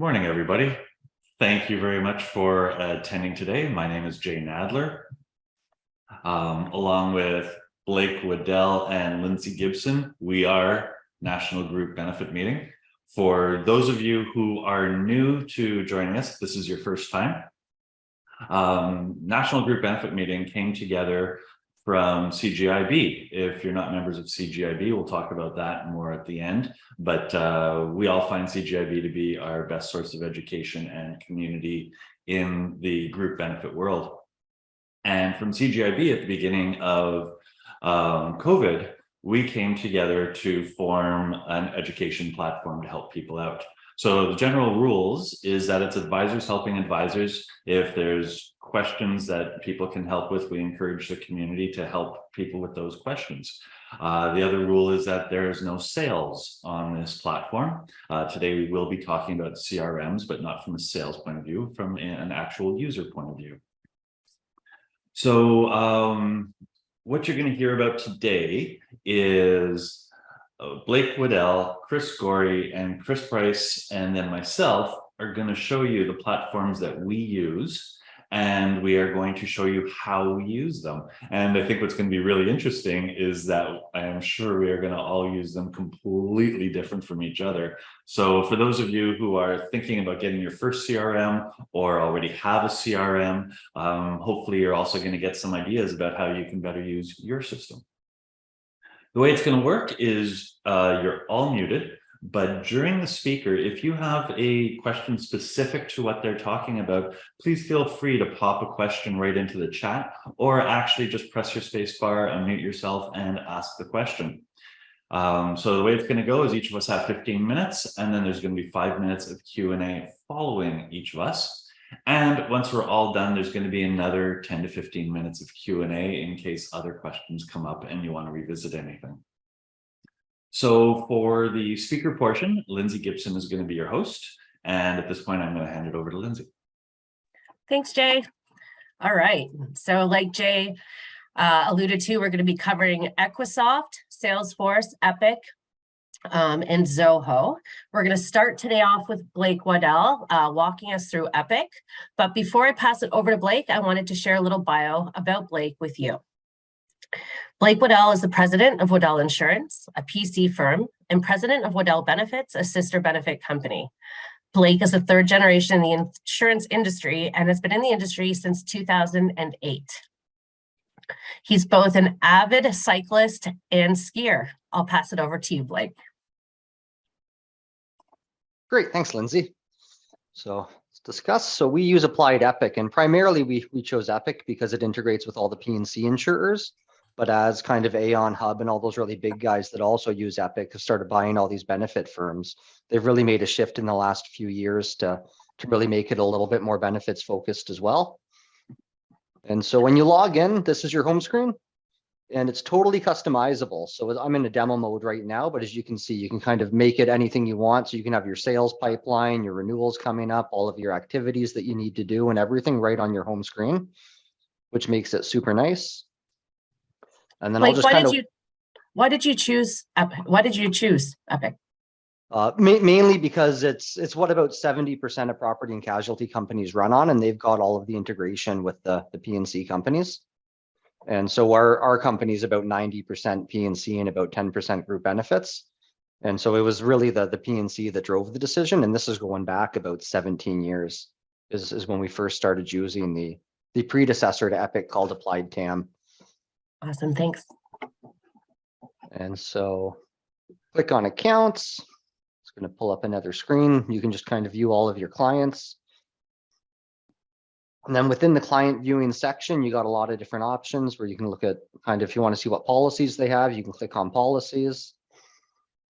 Morning, everybody. Thank you very much for attending today. My name is Jay Nadler. Along with Blake Waddell and Lindsay Gibson, we are National Group Benefit Meeting. For those of you who are new to joining us, this is your first time. National Group Benefit Meeting came together from CGIB. If you're not members of CGIB, we'll talk about that more at the end, but we all find CGIB to be our best source of education and community in the group benefit world. And from CGIB at the beginning of COVID, we came together to form an education platform to help people out. So the general rules is that it's advisors helping advisors. If there's questions that people can help with, we encourage the community to help people with those questions. The other rule is that there is no sales on this platform. Today we will be talking about CRMs, but not from a sales point of view, from an actual user point of view. So what you're going to hear about today is Blake Waddell, Chris Gorey, and Chris Price, and then myself are going to show you the platforms that we use, and we are going to show you how we use them. And I think what's going to be really interesting is that I am sure we are going to all use them completely different from each other. So for those of you who are thinking about getting your first CRM or already have a CRM, hopefully you're also going to get some ideas about how you can better use your system. The way it's going to work is you're all muted, but during the speaker, if you have a question specific to what they're talking about, please feel free to pop a question right into the chat, or actually just press your space bar, unmute yourself, and ask the question. So the way it's going to go is each of us have 15 minutes, and then there's going to be 5 minutes of Q&A following each of us. And once we're all done, there's going to be another 10 to 15 minutes of Q&A in case other questions come up and you want to revisit anything. So for the speaker portion, Lindsay Gibson is going to be your host. And at this point, I'm going to hand it over to Lindsay. Thanks, Jay. All right. So like Jay alluded to, we're going to be covering Equisoft, Salesforce, Epic, and Zoho. We're going to start today off with Blake Waddell walking us through Epic. But before I pass it over to Blake, I wanted to share a little bio about Blake with you. Blake Waddell is the president of Waddell Insurance, a PC firm, and president of Waddell Benefits, a sister benefit company. Blake is the third generation in the insurance industry and has been in the industry since 2008. He's both an avid cyclist and skier. I'll pass it over to you, Blake. Great, thanks, Lindsay. So let's discuss. So we use Applied Epic, and primarily we chose Epic because it integrates with all the P&C insurers. But as kind of Aon Hub and all those really big guys that also use Epic have started buying all these benefit firms, they've really made a shift in the last few years to really make it a little bit more benefits focused as well. And so when you log in, this is your home screen. And it's totally customizable. So I'm in a demo mode right now, but as you can see, you can kind of make it anything you want. So you can have your sales pipeline, your renewals coming up, all of your activities that you need to do, and everything right on your home screen, which makes it super nice. And then I'll just why did you choose Epic? Why did you choose Epic? Mainly because it's what about 70% of property and casualty companies run on, and they've got all of the integration with the P&C companies. And so our company is about 90% P&C and about 10% group benefits. And so it was really the P&C that drove the decision. And this is going back about 17 years is when we first started using the predecessor to Epic called Applied TAM. Awesome, thanks. And so click on accounts. It's going to pull up another screen. You can just kind of view all of your clients. And then within the client viewing section, you got a lot of different options where you can look at kind of, if you want to see what policies they have, you can click on policies.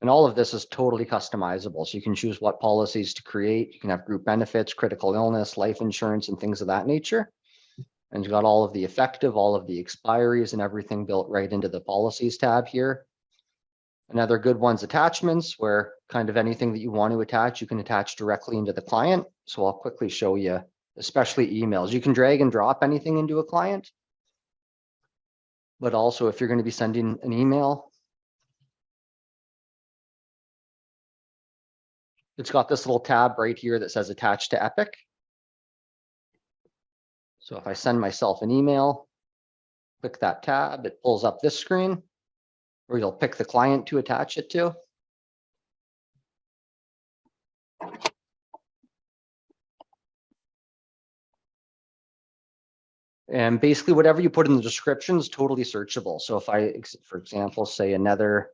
And all of this is totally customizable. So you can choose what policies to create. You can have group benefits, critical illness, life insurance, and things of that nature. And you've got all of the effective, all of the expiries and everything built right into the policies tab here. Another good one's attachments, where kind of anything that you want to attach, you can attach directly into the client. So I'll quickly show you, especially emails. You can drag and drop anything into a client. But also if you're going to be sending an email, it's got this little tab right here that says attach to Epic. So if I send myself an email, click that tab, it pulls up this screen where you'll pick the client to attach it to. And basically whatever you put in the description is totally searchable. So if I, for example, say another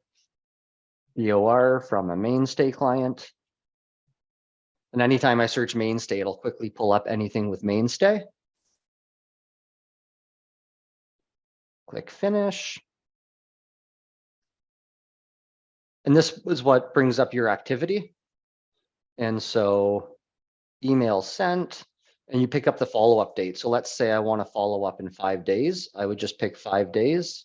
BOR from a mainstay client, and anytime I search mainstay, it'll quickly pull up anything with mainstay. Click finish. And this is what brings up your activity. And so email sent, and you pick up the follow-up date. So let's say I want to follow up in 5 days. I would just pick 5 days.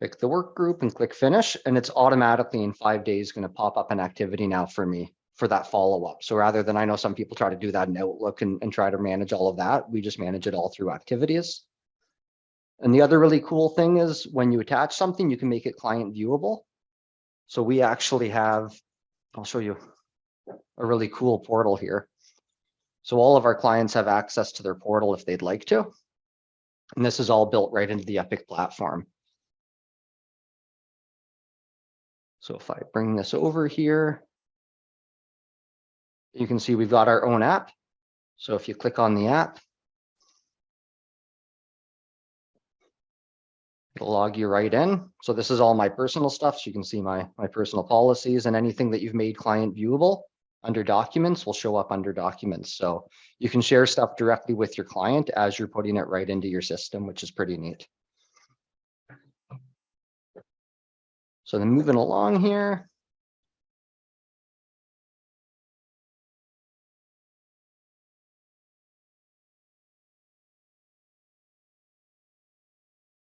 Pick the work group and click finish, and it's automatically in 5 days going to pop up an activity now for me for that follow-up. So rather than, I know some people try to do that in Outlook and try to manage all of that, we just manage it all through activities. And the other really cool thing is when you attach something, you can make it client viewable. So we actually have, I'll show you a really cool portal here. So all of our clients have access to their portal if they'd like to. And this is all built right into the Epic platform. So if I bring this over here, you can see we've got our own app. So if you click on the app, it'll log you right in. So this is all my personal stuff. So you can see my personal policies, and anything that you've made client viewable under documents will show up under documents. So you can share stuff directly with your client as you're putting it right into your system, which is pretty neat. So then moving along here.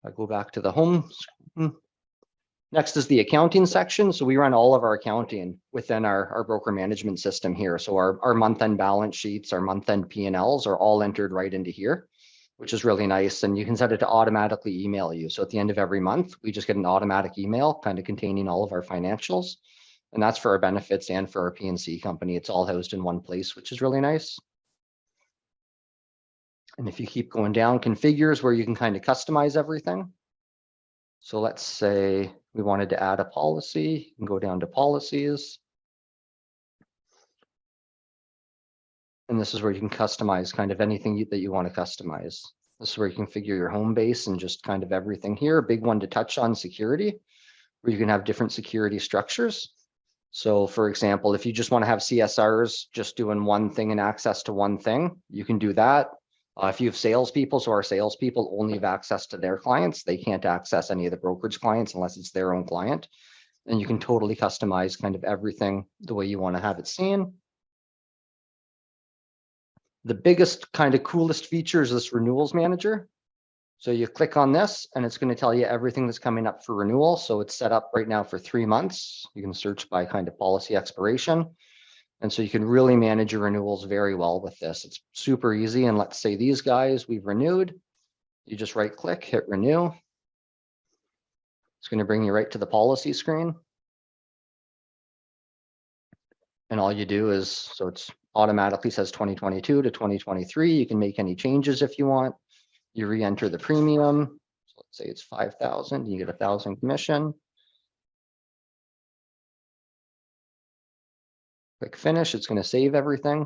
I go back to the home screen. Next is the accounting section. So we run all of our accounting within our broker management system here. So our month-end balance sheets, our month-end P&Ls are all entered right into here, which is really nice. And you can set it to automatically email you. So at the end of every month, we just get an automatic email kind of containing all of our financials. And that's for our benefits and for our P&C company. It's all housed in one place, which is really nice. And if you keep going down, configures where you can kind of customize everything. So let's say we wanted to add a policy, you can go down to policies. And this is where you can customize kind of anything that you want to customize. This is where you can configure your home base and just kind of everything here. A big one to touch on, security, where you can have different security structures. So for example, if you just want to have CSRs just doing one thing and access to one thing, you can do that. If you have salespeople, so our salespeople only have access to their clients, they can't access any of the brokerage clients unless it's their own client. And you can totally customize kind of everything the way you want to have it seen. The biggest kind of coolest feature is this renewals manager. So you click on this and it's going to tell you everything that's coming up for renewal. So it's set up right now for 3 months. You can search by kind of policy expiration. And so you can really manage your renewals very well with this. It's super easy. And let's say these guys we've renewed. You just right click, hit renew. It's going to bring you right to the policy screen. And all you do is, so it's automatically says 2022 to 2023. You can make any changes if you want. You re-enter the premium. So let's say it's 5,000, you get 1,000 commission. Click finish, it's going to save everything.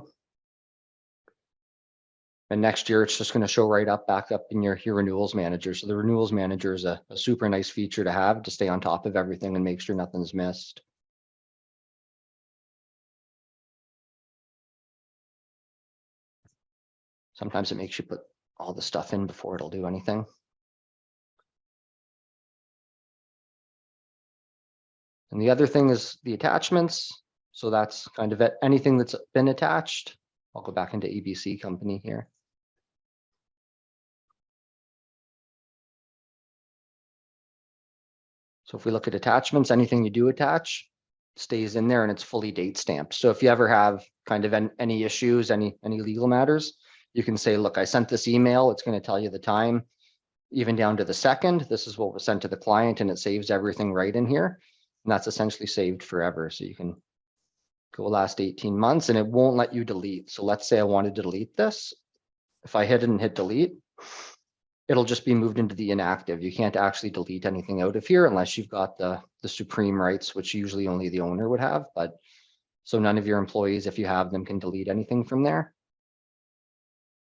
And next year, it's just going to show right up, back up in your renewals manager. So the renewals manager is a super nice feature to have to stay on top of everything and make sure nothing's missed. Sometimes it makes you put all the stuff in before it'll do anything. And the other thing is the attachments. So that's kind of anything that's been attached. I'll go back into ABC company here. So if we look at attachments, anything you do attach stays in there and it's fully date stamped. So if you ever have kind of any issues, any legal matters, you can say, look, I sent this email. It's going to tell you the time, even down to the second. This is what was sent to the client, and it saves everything right in here. And that's essentially saved forever. So you can go last 18 months and it won't let you delete. So let's say I wanted to delete this. If I hit it and hit delete, it'll just be moved into the inactive. You can't actually delete anything out of here unless you've got the supreme rights, which usually only the owner would have. But so none of your employees, if you have them, can delete anything from there.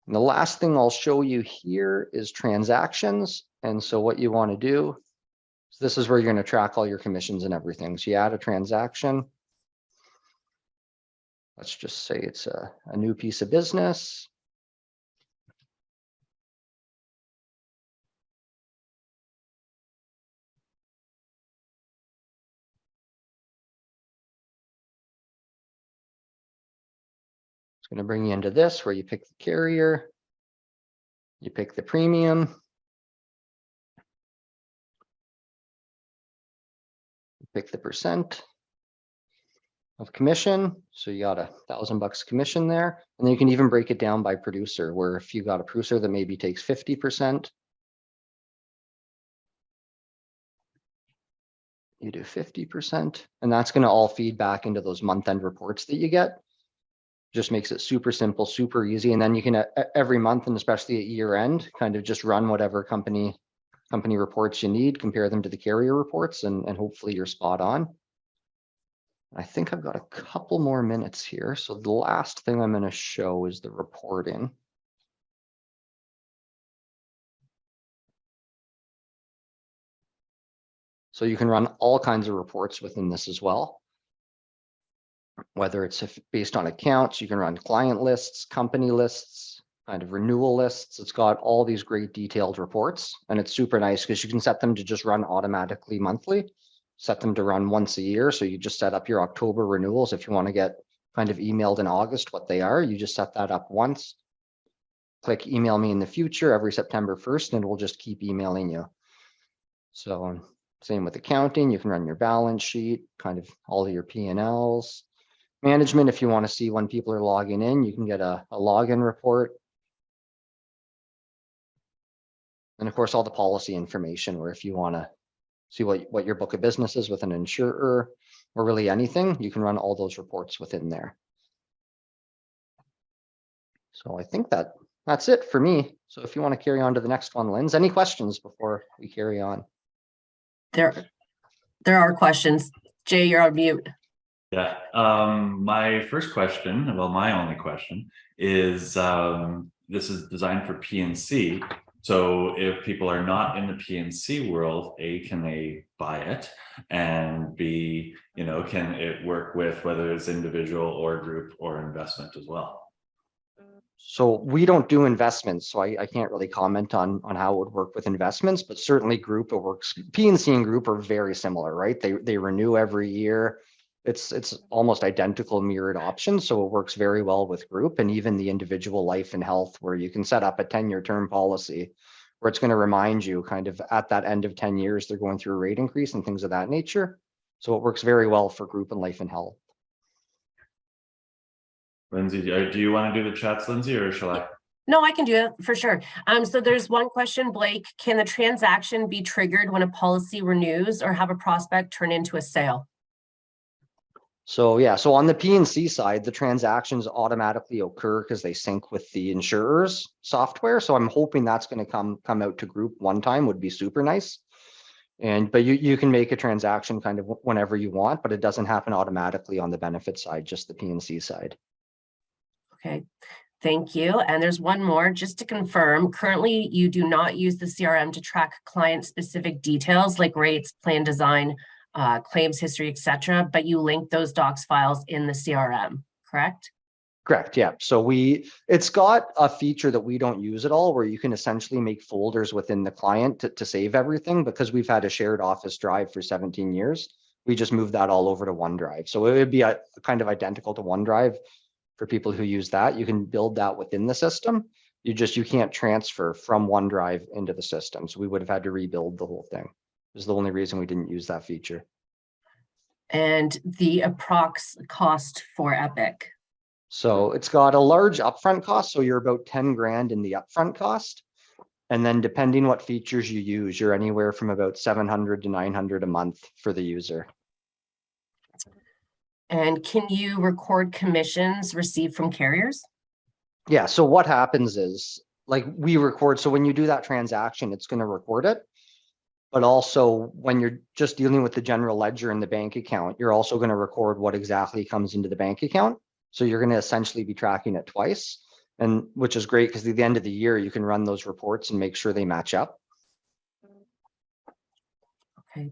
And the last thing I'll show you here is transactions. And so what you want to do, so this is where you're going to track all your commissions and everything. So you add a transaction. Let's just say it's a new piece of business. It's going to bring you into this where you pick the carrier, you pick the premium, you pick the percent of commission. So you got $1,000 commission there. And then you can even break it down by producer, where if you got a producer that maybe takes 50%, you do 50%, and that's going to all feed back into those month-end reports that you get. Just makes it super simple, super easy. And then you can every month, and especially at year end, kind of just run whatever company reports you need, compare them to the carrier reports, and hopefully you're spot on. I think I've got a couple more minutes here. So the last thing I'm going to show is the reporting. So you can run all kinds of reports within this as well. Whether it's based on accounts, you can run client lists, company lists, kind of renewal lists. It's got all these great detailed reports, and it's super nice because you can set them to just run automatically monthly, set them to run once a year. So you just set up your October renewals. If you want to get kind of emailed in August what they are, you just set that up once. Click email me in the future every September 1st, and it will just keep emailing you. So same with accounting, you can run your balance sheet, kind of all of your P&Ls. Management, if you want to see when people are logging in, you can get a login report. And of course, all the policy information, where if you want to see what your book of business is with an insurer or really anything, you can run all those reports within there. So I think that's it for me. So if you want to carry on to the next one, Linz, any questions before we carry on? There are questions. Jay, you're on mute. Yeah, my first question, well, my only question is, this is designed for P&C. So if people are not in the P&C world, A, can they buy it? And B, can it work with whether it's individual or group or investment as well? So we don't do investments, so I can't really comment on how it would work with investments, but certainly group, it works. P&C and group are very similar, right? They renew every year. It's almost identical mirrored options, so it works very well with group, and even the individual life and health, where you can set up a 10-year term policy where it's going to remind you kind of at that end of 10 years, they're going through a rate increase and things of that nature. So it works very well for group and life and health. Lindsay, do you want to do the chats, Lindsay, or shall I? No, I can do it for sure. So there's one question, Blake. Can the transaction be triggered when a policy renews or have a prospect turn into a sale? So yeah, so on the P&C side, the transactions automatically occur because they sync with the insurer's software. So I'm hoping that's going to come out to group one time, would be super nice. But you can make a transaction kind of whenever you want, but it doesn't happen automatically on the benefit side, just the P&C side. Okay, thank you. And there's one more, just to confirm, currently you do not use the CRM to track client-specific details like rates, plan design, claims history, etc., but you link those docs files in the CRM, correct? Correct, yeah. So it's got a feature that we don't use at all, where you can essentially make folders within the client to save everything, because we've had a shared office drive for 17 years. We just moved that all over to OneDrive. So it would be a kind of identical to OneDrive for people who use that. You can build that within the system. You can't transfer from OneDrive into the system. So we would have had to rebuild the whole thing. Is the only reason we didn't use that feature. And the approx cost for Epic? So it's got a large upfront cost. So you're about 10 grand in the upfront cost. And then depending what features you use, you're anywhere from about 700 to 900 a month for the user. And can you record commissions received from carriers? Yeah, so what happens is like we record, so when you do that transaction, it's going to record it. But also when you're just dealing with the general ledger in the bank account, you're also going to record what exactly comes into the bank account. So you're going to essentially be tracking it twice, and which is great because at the end of the year, you can run those reports and make sure they match up. Okay,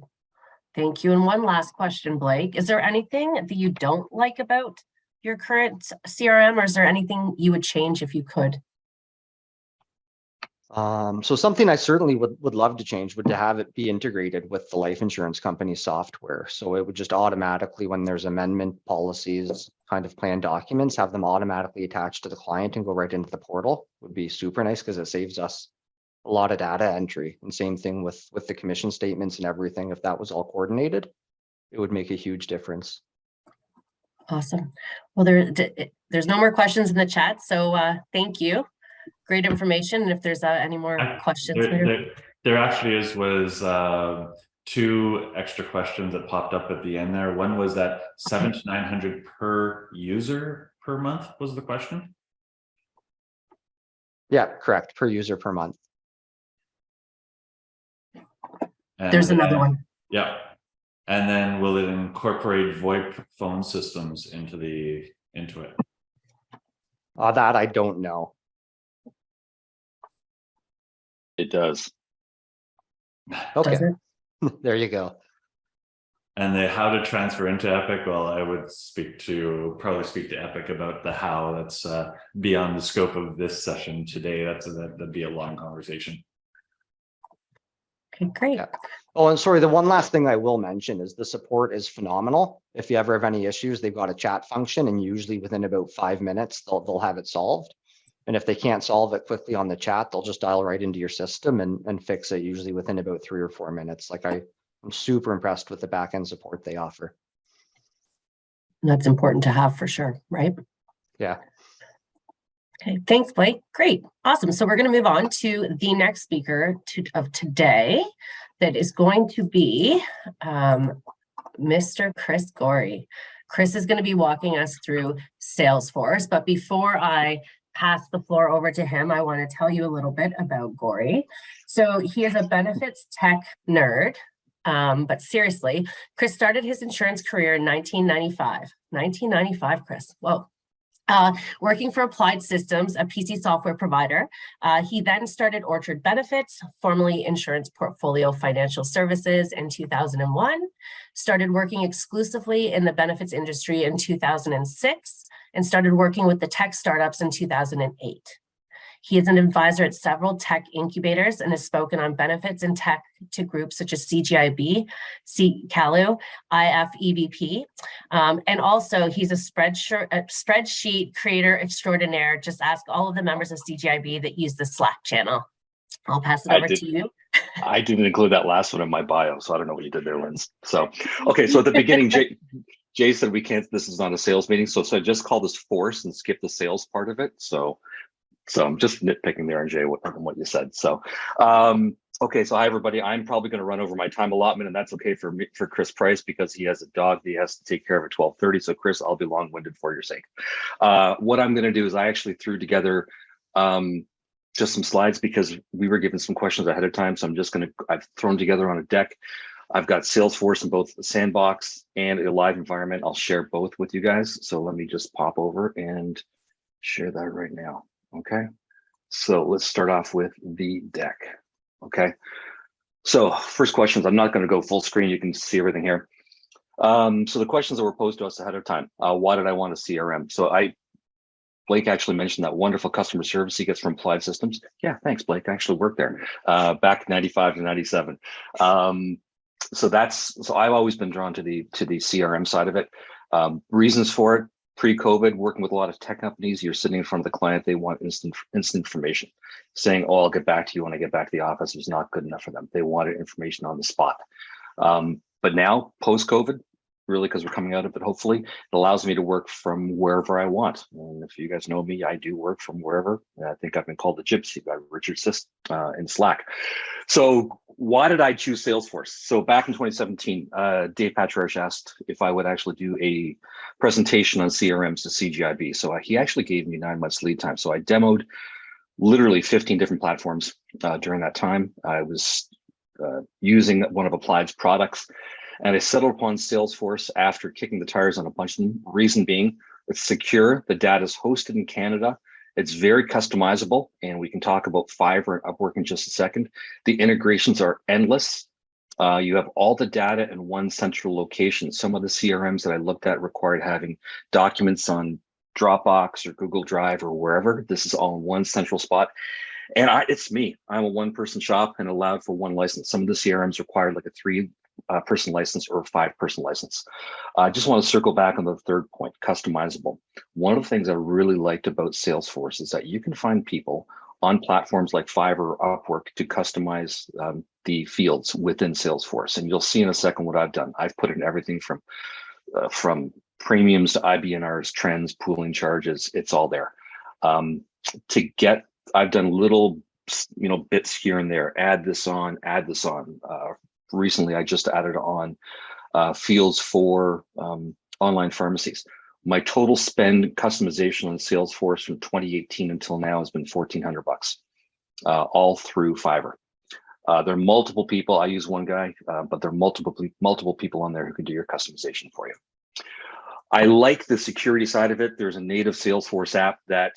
thank you. And one last question, Blake. Is there anything that you don't like about your current CRM, or is there anything you would change if you could? So something I certainly would love to change would to have it be integrated with the life insurance company software. So it would just automatically, when there's amendment policies, kind of plan documents, have them automatically attached to the client and go right into the portal would be super nice because it saves us a lot of data entry. And same thing with the commission statements and everything. If that was all coordinated, it would make a huge difference. Awesome. Well, there's no more questions in the chat. So thank you. Great information. And if there's any more questions there actually was 2 extra questions that popped up at the end there. One was that 700 to 900 per user per month was the question. Yeah, correct. Per user per month. And there's another one. Yeah. And then will it incorporate VoIP phone systems into it? That I don't know. It does. Okay. Does it? There you go. And the how to transfer into Epic, well, I would probably speak to Epic about the how. That's beyond the scope of this session today. That'd be a long conversation. Okay, great. Yeah. Oh, and sorry, the one last thing I will mention is the support is phenomenal. If you ever have any issues, they've got a chat function, and usually within about 5 minutes, they'll have it solved. And if they can't solve it quickly on the chat, they'll just dial right into your system and fix it, usually within about 3 or 4 minutes. Like I'm super impressed with the back-end support they offer. That's important to have for sure, right? Yeah. Okay, thanks, Blake. Great, awesome. So we're going to move on to the next speaker of today. That is going to be Mr. Chris Gorey. Chris is going to be walking us through Salesforce, but before I pass the floor over to him, I want to tell you a little bit about Gorey. So he is a benefits tech nerd, but seriously, Chris started his insurance career in 1995. 1995, Chris. Whoa. Working for Applied Systems, a PC software provider. He then started Orchard Benefits, formerly Insurance Portfolio Financial Services, in 2001, started working exclusively in the benefits industry in 2006, and started working with the tech startups in 2008. He is an advisor at several tech incubators and has spoken on benefits and tech to groups such as CGIB, CCALU, IFEBP. And also he's a spreadsheet creator extraordinaire. Just ask all of the members of CGIB that use the Slack channel. I'll pass it over to you. I didn't include that last one in my bio, so I don't know what you did there, Linz. So, okay, so at the beginning, Jay said this is not a sales meeting. So I just call this force and skip the sales part of it. So I'm just nitpicking there, Jay, what you said. So, okay. So hi, everybody. I'm probably going to run over my time allotment, and that's okay for Chris Price because he has a dog that he has to take care of at 12:30. So Chris, I'll be long-winded for your sake. What I'm going to do is I actually threw together just some slides because we were given some questions ahead of time. So I've thrown together on a deck. I've got Salesforce in both the sandbox and a live environment. I'll share both with you guys. So let me just pop over and share that right now. Okay, so let's start off with the deck. Okay, so first questions. I'm not going to go full screen. You can see everything here. So the questions that were posed to us ahead of time. Why did I want a CRM? So Blake actually mentioned that wonderful customer service he gets from Applied Systems. Yeah, thanks, Blake. I actually worked there back 95 to 97. So I've always been drawn to the CRM side of it. Reasons for it. Pre-COVID, working with a lot of tech companies, you're sitting in front of the client, they want instant information. Saying, oh, I'll get back to you when I get back to the office was not good enough for them. They wanted information on the spot. But now, post-COVID, really, because we're coming out of it, hopefully. It allows me to work from wherever I want. And if you guys know me, I do work from wherever. I think I've been called the gypsy by Richard Sist in Slack. So why did I choose Salesforce? So back in 2017, Dave Patriarch asked if I would actually do a presentation on CRMs to CGIB. So he actually gave me 9 months lead time. So I demoed literally 15 different platforms during that time. I was using one of Applied's products, and I settled upon Salesforce after kicking the tires on a bunch of them. Reason being, it's secure. The data is hosted in Canada. It's very customizable, and we can talk about Fiverr and Upwork in just a second. The integrations are endless. You have all the data in one central location. Some of the CRMs that I looked at required having documents on Dropbox or Google Drive or wherever. This is all in one central spot. And it's me. I'm a one-person shop and allowed for one license. Some of the CRMs required like a 3-person license or a 5-person license. I just want to circle back on the third point, customizable. One of the things I really liked about Salesforce is that you can find people on platforms like Fiverr or Upwork to customize the fields within Salesforce. And you'll see in a second what I've done. I've put in everything from premiums to IBNRs, trends, pooling charges. It's all there. I've done little, bits here and there. Add this on. Recently, I just added on fields for online pharmacies. My total spend customization on Salesforce from 2018 until now has been $1,400, all through Fiverr. There are multiple people. I use one guy, but there are multiple people on there who can do your customization for you. I like the security side of it. There's a native Salesforce app that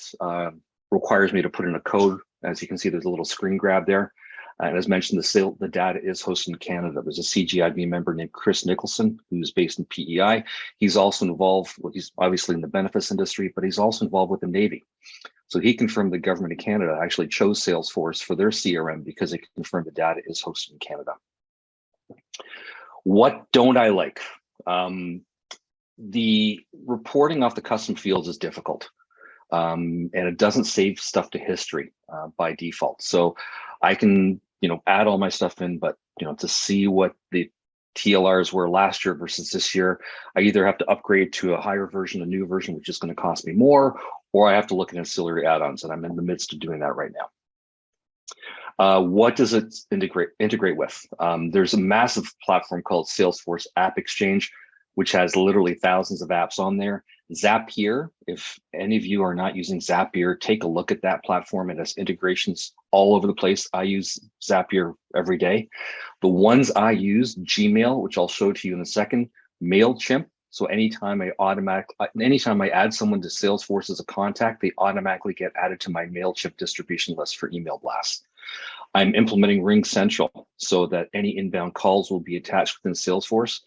requires me to put in a code. As you can see, there's a little screen grab there. And as mentioned, the data is hosted in Canada. There's a CGIB member named Chris Nicholson, who's based in PEI. He's also involved, he's obviously in the benefits industry, but he's also involved with the Navy. So he confirmed the government of Canada actually chose Salesforce for their CRM because it confirmed the data is hosted in Canada. What don't I like? The reporting off the custom fields is difficult. And it doesn't save stuff to history by default. So I can, add all my stuff in, but, to see what the TLRs were last year versus this year, I either have to upgrade to a higher version, a new version, which is going to cost me more, or I have to look at ancillary add-ons, and I'm in the midst of doing that right now. What does it integrate with? There's a massive platform called Salesforce App Exchange, which has literally thousands of apps on there. Zapier, if any of you are not using Zapier, take a look at that platform. It has integrations all over the place. I use Zapier every day. The ones I use, Gmail, which I'll show to you in a second, MailChimp. So anytime I add someone to Salesforce as a contact, they automatically get added to my MailChimp distribution list for email blasts. I'm implementing Ring Central so that any inbound calls will be attached within Salesforce.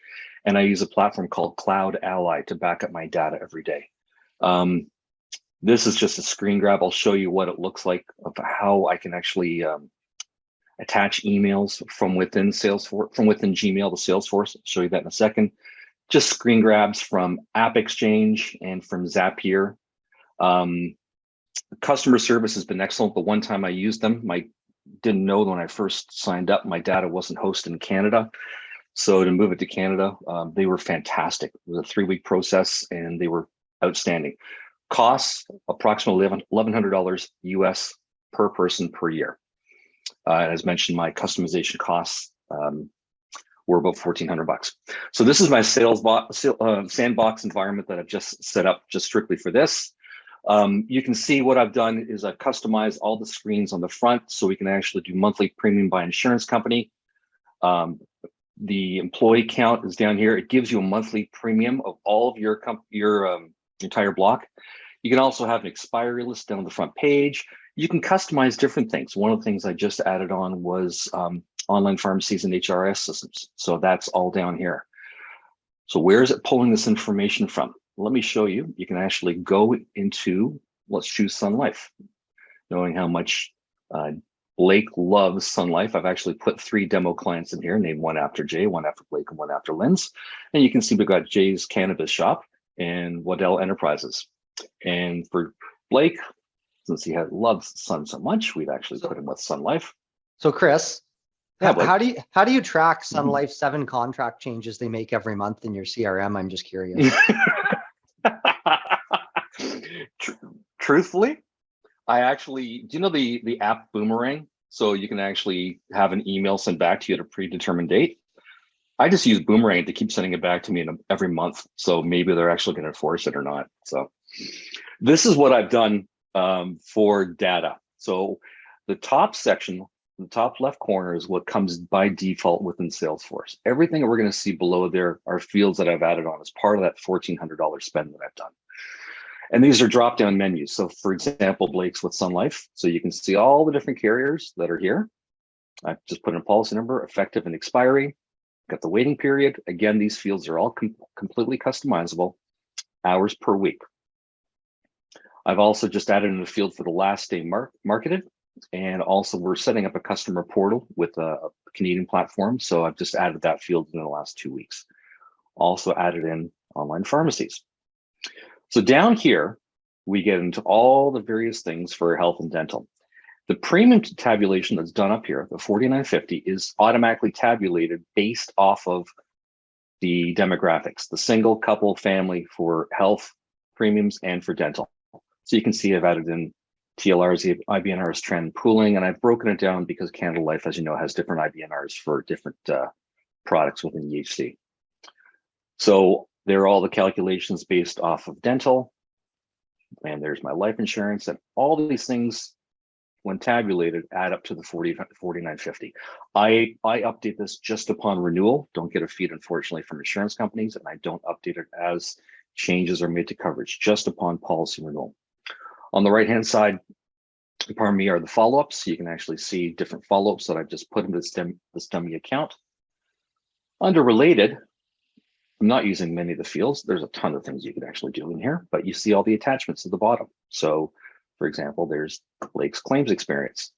And I use a platform called Cloud Ally to back up my data every day. This is just a screen grab. I'll show you what it looks like of how I can actually attach emails from within Salesforce, from within Gmail to Salesforce. I'll show you that in a second. Just screen grabs from App Exchange and from Zapier. Customer service has been excellent. The one time I used them, I didn't know when I first signed up, my data wasn't hosted in Canada. So to move it to Canada, they were fantastic. It was a 3-week process and they were outstanding. Costs approximately $1,100 US per person per year. As mentioned, my customization costs were about $1,400. So this is my sandbox environment that I've just set up just strictly for this. You can see what I've done is I've customized all the screens on the front so we can actually do monthly premium by insurance company. The employee count is down here. It gives you a monthly premium of all of your entire block. You can also have an expiry list down the front page. You can customize different things. One of the things I just added on was online pharmacies and HRS systems. So that's all down here. So where is it pulling this information from? Let me show you. You can actually go into, let's choose Sun Life. Knowing how much Blake loves Sun Life, I've actually put 3 demo clients in here, named one after Jay, one after Blake, and one after Lynn's. And you can see we've got Jay's Cannabis Shop and Waddell Enterprises. And for Blake, since he loves Sun so much, we've actually put him with Sun Life. So Chris, Yeah, Blake. How do you track Sun Life 7 contract changes they make every month in your CRM? I'm just curious. Truthfully, I actually, do you know the app Boomerang? So you can actually have an email sent back to you at a predetermined date. I just use Boomerang to keep sending it back to me every month. So maybe they're actually going to enforce it or not. So this is what I've done for data. So the top section, the top left corner is what comes by default within Salesforce. Everything that we're going to see below there are fields that I've added on as part of that $1,400 spend that I've done. And these are drop-down menus. So for example, Blake's with Sun Life. So you can see all the different carriers that are here. I've just put in a policy number, effective and expiry. Got the waiting period. Again, these fields are all completely customizable, hours per week. I've also just added in a field for the last day marketed. And also we're setting up a customer portal with a Canadian platform. So I've just added that field in the last 2 weeks. Also added in online pharmacies. So down here, we get into all the various things for health and dental. The premium tabulation that's done up here, the $49.50, is automatically tabulated based off of the demographics, the single, couple, family for health premiums and for dental. So you can see I've added in TLRs, IBNRs, trend pooling, and I've broken it down because Canada Life, as you know, has different IBNRs for different products within EHC. So there are all the calculations based off of dental, and there's my life insurance, and all these things, when tabulated, add up to the $49.50. I update this just upon renewal. Don't get a feed, unfortunately, from insurance companies, and I don't update it as changes are made to coverage, just upon policy renewal. On the right-hand side, pardon me, are the follow-ups. You can actually see different follow-ups that I've just put in this dummy account. Under related, I'm not using many of the fields. There's a ton of things you can actually do in here, but you see all the attachments at the bottom. So for example, there's Blake's claims experience,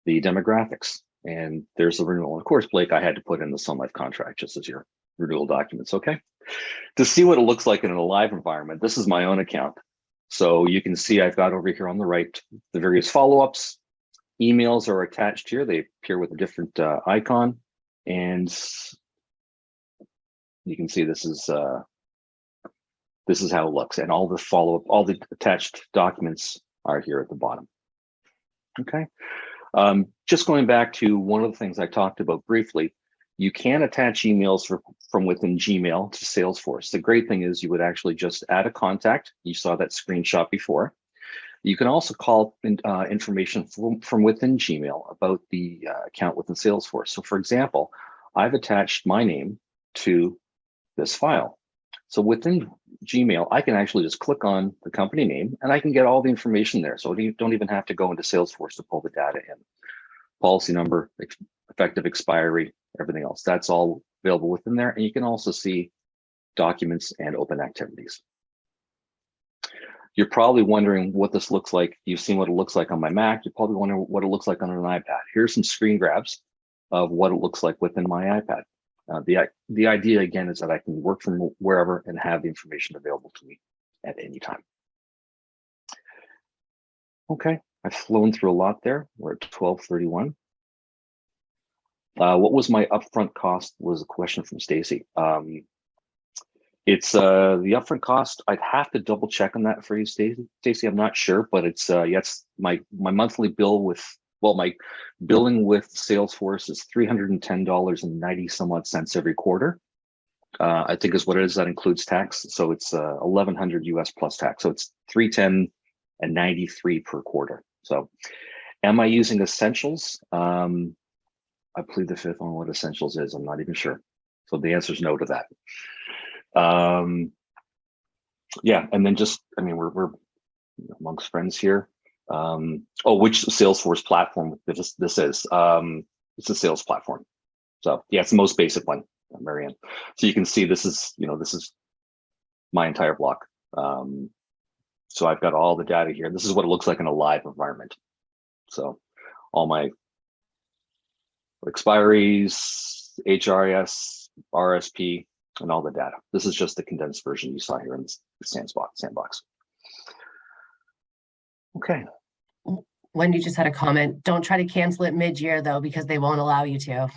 the demographics, and there's the renewal. Of course, Blake, I had to put in the Sun Life contract just as your renewal documents, okay? To see what it looks like in a live environment, this is my own account. So you can see I've got over here on the right, the various follow-ups. Emails are attached here. They appear with a different icon, and you can see this is how it looks, and all the follow-up, all the attached documents are here at the bottom. Okay, just going back to one of the things I talked about briefly, you can attach emails from within Gmail to Salesforce. The great thing is you would actually just add a contact. You saw that screenshot before. You can also call information from within Gmail about the account within Salesforce. So for example, I've attached my name to this file. So within Gmail, I can actually just click on the company name and I can get all the information there. So you don't even have to go into Salesforce to pull the data in. Policy number, effective expiry, everything else. That's all available within there. And you can also see documents and open activities. You're probably wondering what this looks like. You've seen what it looks like on my Mac. You're probably wondering what it looks like on an iPad. Here's some screen grabs of what it looks like within my iPad. The idea, again, is that I can work from wherever and have the information available to me at any time. Okay, I've flown through a lot there. We're at 12:31. What was my upfront cost was a question from Stacy. It's the upfront cost. I'd have to double check on that for you, Stacy. I'm not sure, but it's yes, my monthly bill with, well, my billing with Salesforce is $310.90 some odd cents every quarter. I think is what it is. That includes tax, so it's $1,100 US plus tax. So it's $310.93 per quarter. So, am I using Essentials? I plead the fifth on what Essentials is. I'm not even sure. So the answer is no to that. Yeah, and then just, I mean, we're amongst friends here. Which Salesforce platform this is? It's a sales platform. So yeah, it's the most basic one, Marianne. So you can see this is my entire block. So I've got all the data here. This is what it looks like in a live environment. So all my expiries, HRIS, RSP, and all the data. This is just the condensed version you saw here in the sandbox. Okay. Wendy just had a comment. Don't try to cancel it mid-year though, because they won't allow you to.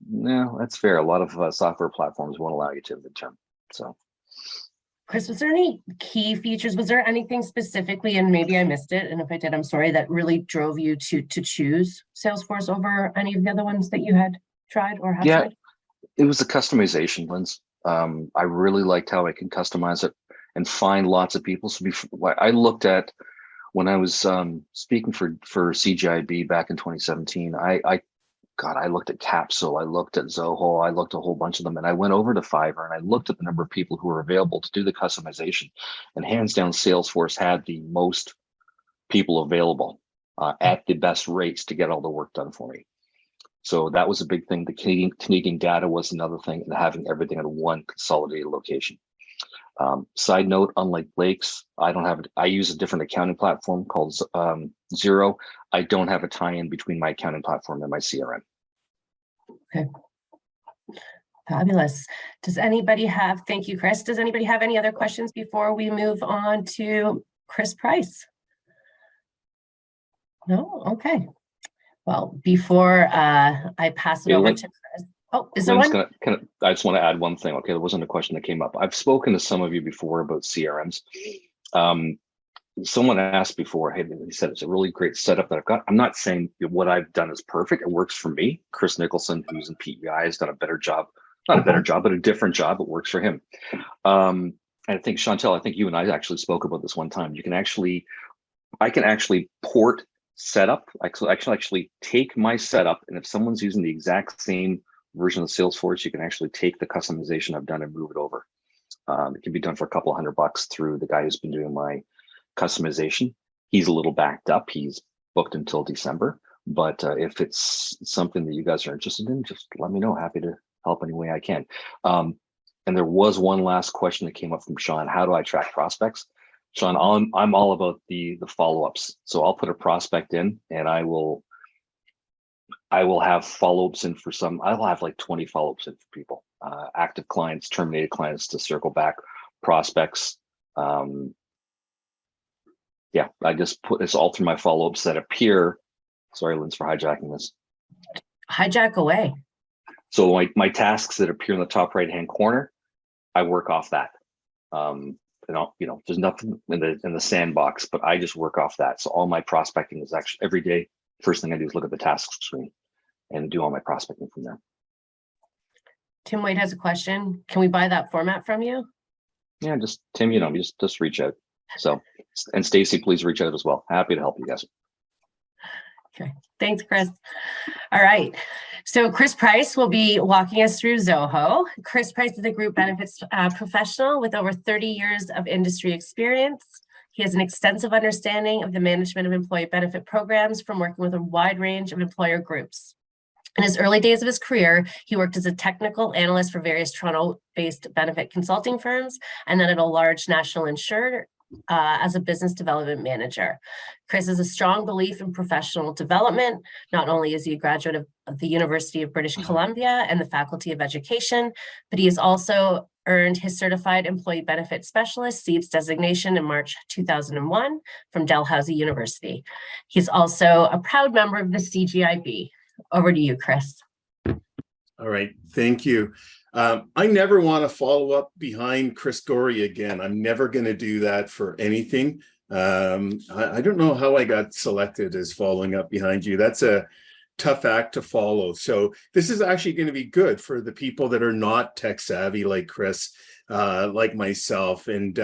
No, that's fair. A lot of software platforms won't allow you to midterm. So Chris, was there any key features? Was there anything specifically, and maybe I missed it, and if I did, I'm sorry, that really drove you to choose Salesforce over any of the other ones that you had tried or have yeah, tried? it was the customization lens. I really liked how I can customize it and find lots of people. So before, I looked at when I was speaking for CGIB back in 2017, I looked at Capsule, I looked at Zoho, I looked at a whole bunch of them, and I went over to Fiverr and I looked at the number of people who were available to do the customization. And hands down, Salesforce had the most people available at the best rates to get all the work done for me. So that was a big thing. The Canadian data was another thing, and having everything in one consolidated location. Side note, unlike Blake's, I use a different accounting platform called Xero. I don't have a tie-in between my accounting platform and my CRM. Okay. Fabulous. Does anybody have, thank you, Chris. Does anybody have any other questions before we move on to Chris Price? No? Okay. Well, before I pass it over to Chris. Oh, is there one? I just want to add one thing. Okay, there wasn't a question that came up. I've spoken to some of you before about CRMs. Someone asked before, hey, he said it's a really great setup that I've got. I'm not saying what I've done is perfect. It works for me. Chris Nicholson, who's in PEI, has done a better job. Not a better job, but a different job. It works for him. And I think, Chantel, I think you and I actually spoke about this one time. I can actually port setup. I can actually take my setup, and if someone's using the exact same version of Salesforce, you can actually take the customization I've done and move it over. It can be done for a couple $100 through the guy who's been doing my customization. He's a little backed up. He's booked until December, but if it's something that you guys are interested in, just let me know. Happy to help any way I can. And there was one last question that came up from Sean. How do I track prospects? Sean, I'm all about the follow-ups. So I'll put a prospect in, and I will have follow-ups in for some. I'll have like 20 follow-ups in for people, active clients, terminated clients to circle back, prospects. Yeah, I just put this all through my follow-ups that appear. Sorry, Linz, for hijacking this. Hijack away. So my tasks that appear in the top right-hand corner, I work off that. There's nothing in the sandbox, but I just work off that. So all my prospecting is actually every day. First thing I do is look at the tasks screen and do all my prospecting from there. Tim White has a question. Can we buy that format from you? Yeah, just Tim, just reach out. So, and Stacy, please reach out as well. Happy to help you guys. Okay, thanks, Chris. All right, so Chris Price will be walking us through Zoho. Chris Price is a group benefits professional with over 30 years of industry experience. He has an extensive understanding of the management of employee benefit programs from working with a wide range of employer groups. In his early days of his career, he worked as a technical analyst for various Toronto-based benefit consulting firms, and then at a large national insurer as a business development manager. Chris has a strong belief in professional development. Not only is he a graduate of the University of British Columbia and the Faculty of Education, but he has also earned his Certified Employee Benefit Specialist (CEBS) designation in March 2001 from Dalhousie University. He's also a proud member of the CGIB. Over to you, Chris. All right, thank you. I never want to follow up behind Chris Gorey again. I'm never going to do that for anything. I don't know how I got selected as following up behind you. That's a tough act to follow. So this is actually going to be good for the people that are not tech savvy like Chris, like myself. And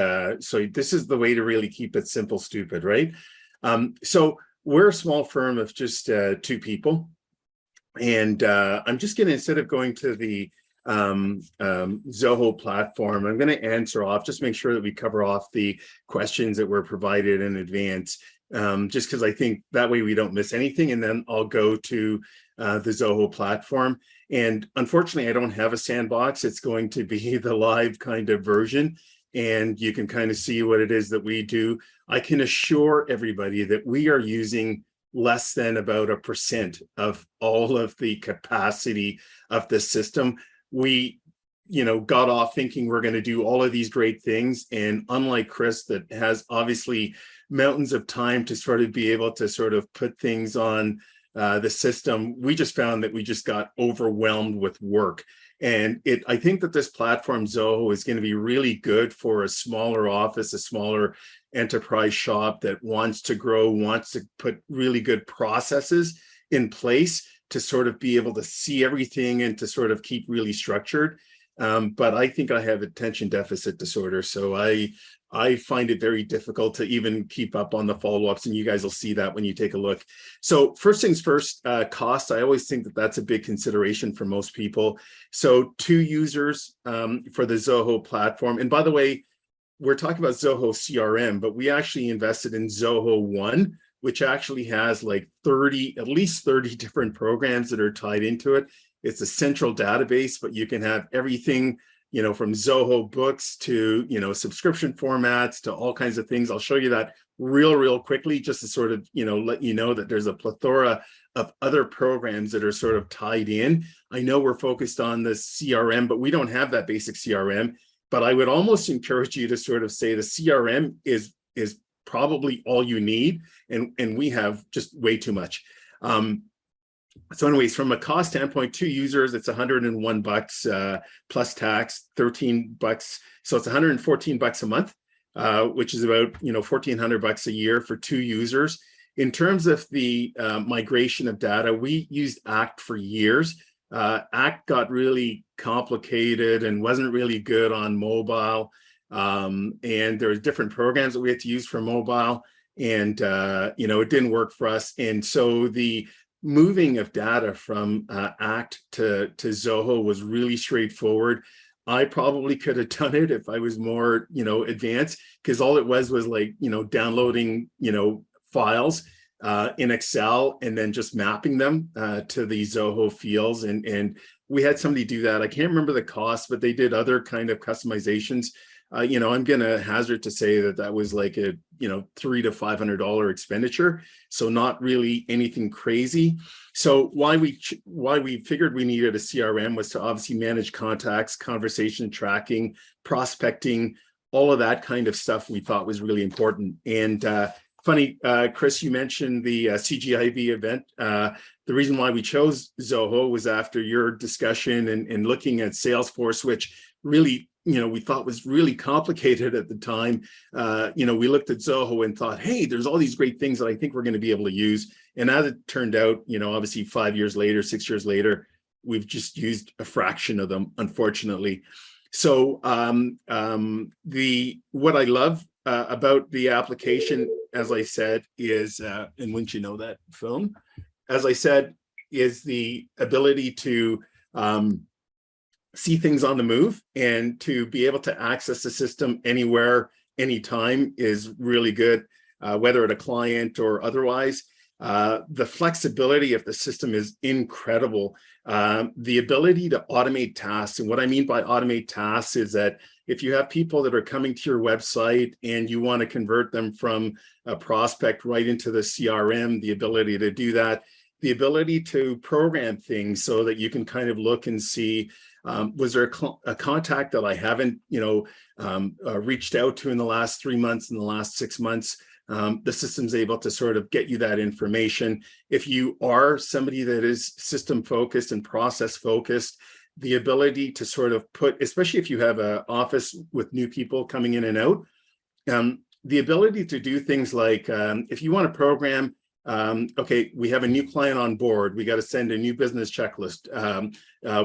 so this is the way to really keep it simple, stupid, right? So we're a small firm of just 2 people. And I'm just going to, instead of going to the Zoho platform, I'm going to answer off, just make sure that we cover off the questions that were provided in advance, just because I think that way we don't miss anything. And then I'll go to the Zoho platform. And unfortunately, I don't have a sandbox. It's going to be the live kind of version. And you can kind of see what it is that we do. I can assure everybody that we are using less than about 1% of all of the capacity of the system. We, got off thinking we're going to do all of these great things. And unlike Chris, that has obviously mountains of time to sort of be able to sort of put things on the system, we just found that we just got overwhelmed with work. And I think that this platform Zoho is going to be really good for a smaller office, a smaller enterprise shop that wants to grow, wants to put really good processes in place to sort of be able to see everything and to sort of keep really structured. But I think I have attention deficit disorder, so I find it very difficult to even keep up on the follow-ups, and you guys will see that when you take a look. So first things first, cost. I always think that that's a big consideration for most people. So 2 users for the Zoho platform. And by the way, we're talking about Zoho CRM, but we actually invested in Zoho One, which actually has like at least 30 different programs that are tied into it. It's a central database, but you can have everything, from Zoho books to, subscription formats to all kinds of things. I'll show you that real quickly, just to sort of, let you know that there's a plethora of other programs that are sort of tied in. I know we're focused on the CRM, but we don't have that basic CRM. But I would almost encourage you to sort of say the CRM is probably all you need, and we have just way too much. So anyways, from a cost standpoint, 2 users, it's $101 plus tax, $13. So it's $114 a month, which is about $1,400 a year for 2 users. In terms of the migration of data, we used ACT for years. ACT got really complicated and wasn't really good on mobile. And there were different programs that we had to use for mobile, and it didn't work for us. And so the moving of data from ACT to Zoho was really straightforward. I probably could have done it if I was more, advanced, because all it was like, downloading, files in Excel and then just mapping them to the Zoho fields. And we had somebody do that. I can't remember the cost, but they did other kind of customizations. I'm going to hazard to say that was like a, $300 to $500 expenditure. So not really anything crazy. So why we figured we needed a CRM was to obviously manage contacts, conversation tracking, prospecting, all of that kind of stuff we thought was really important. And funny, Chris, you mentioned the CGIB event. The reason why we chose Zoho was after your discussion and looking at Salesforce, which really, we thought was really complicated at the time. We looked at Zoho and thought, hey, there's all these great things that I think we're going to be able to use. And as it turned out, obviously 5 years later, 6 years later, we've just used a fraction of them, unfortunately. So what I love about the application, as I said, is, and wouldn't you know that, film, as I said, is the ability to see things on the move and to be able to access the system anywhere, anytime is really good, whether at a client or otherwise. The flexibility of the system is incredible. The ability to automate tasks. And what I mean by automate tasks is that if you have people that are coming to your website and you want to convert them from a prospect right into the CRM, the ability to do that, the ability to program things so that you can kind of look and see, was there a contact that I haven't, reached out to in the last 3 months, in the last 6 months? The system's able to sort of get you that information. If you are somebody that is system focused and process focused, the ability to sort of put, especially if you have an office with new people coming in and out, the ability to do things like, if you want to program, okay, we have a new client on board, we got to send a new business checklist,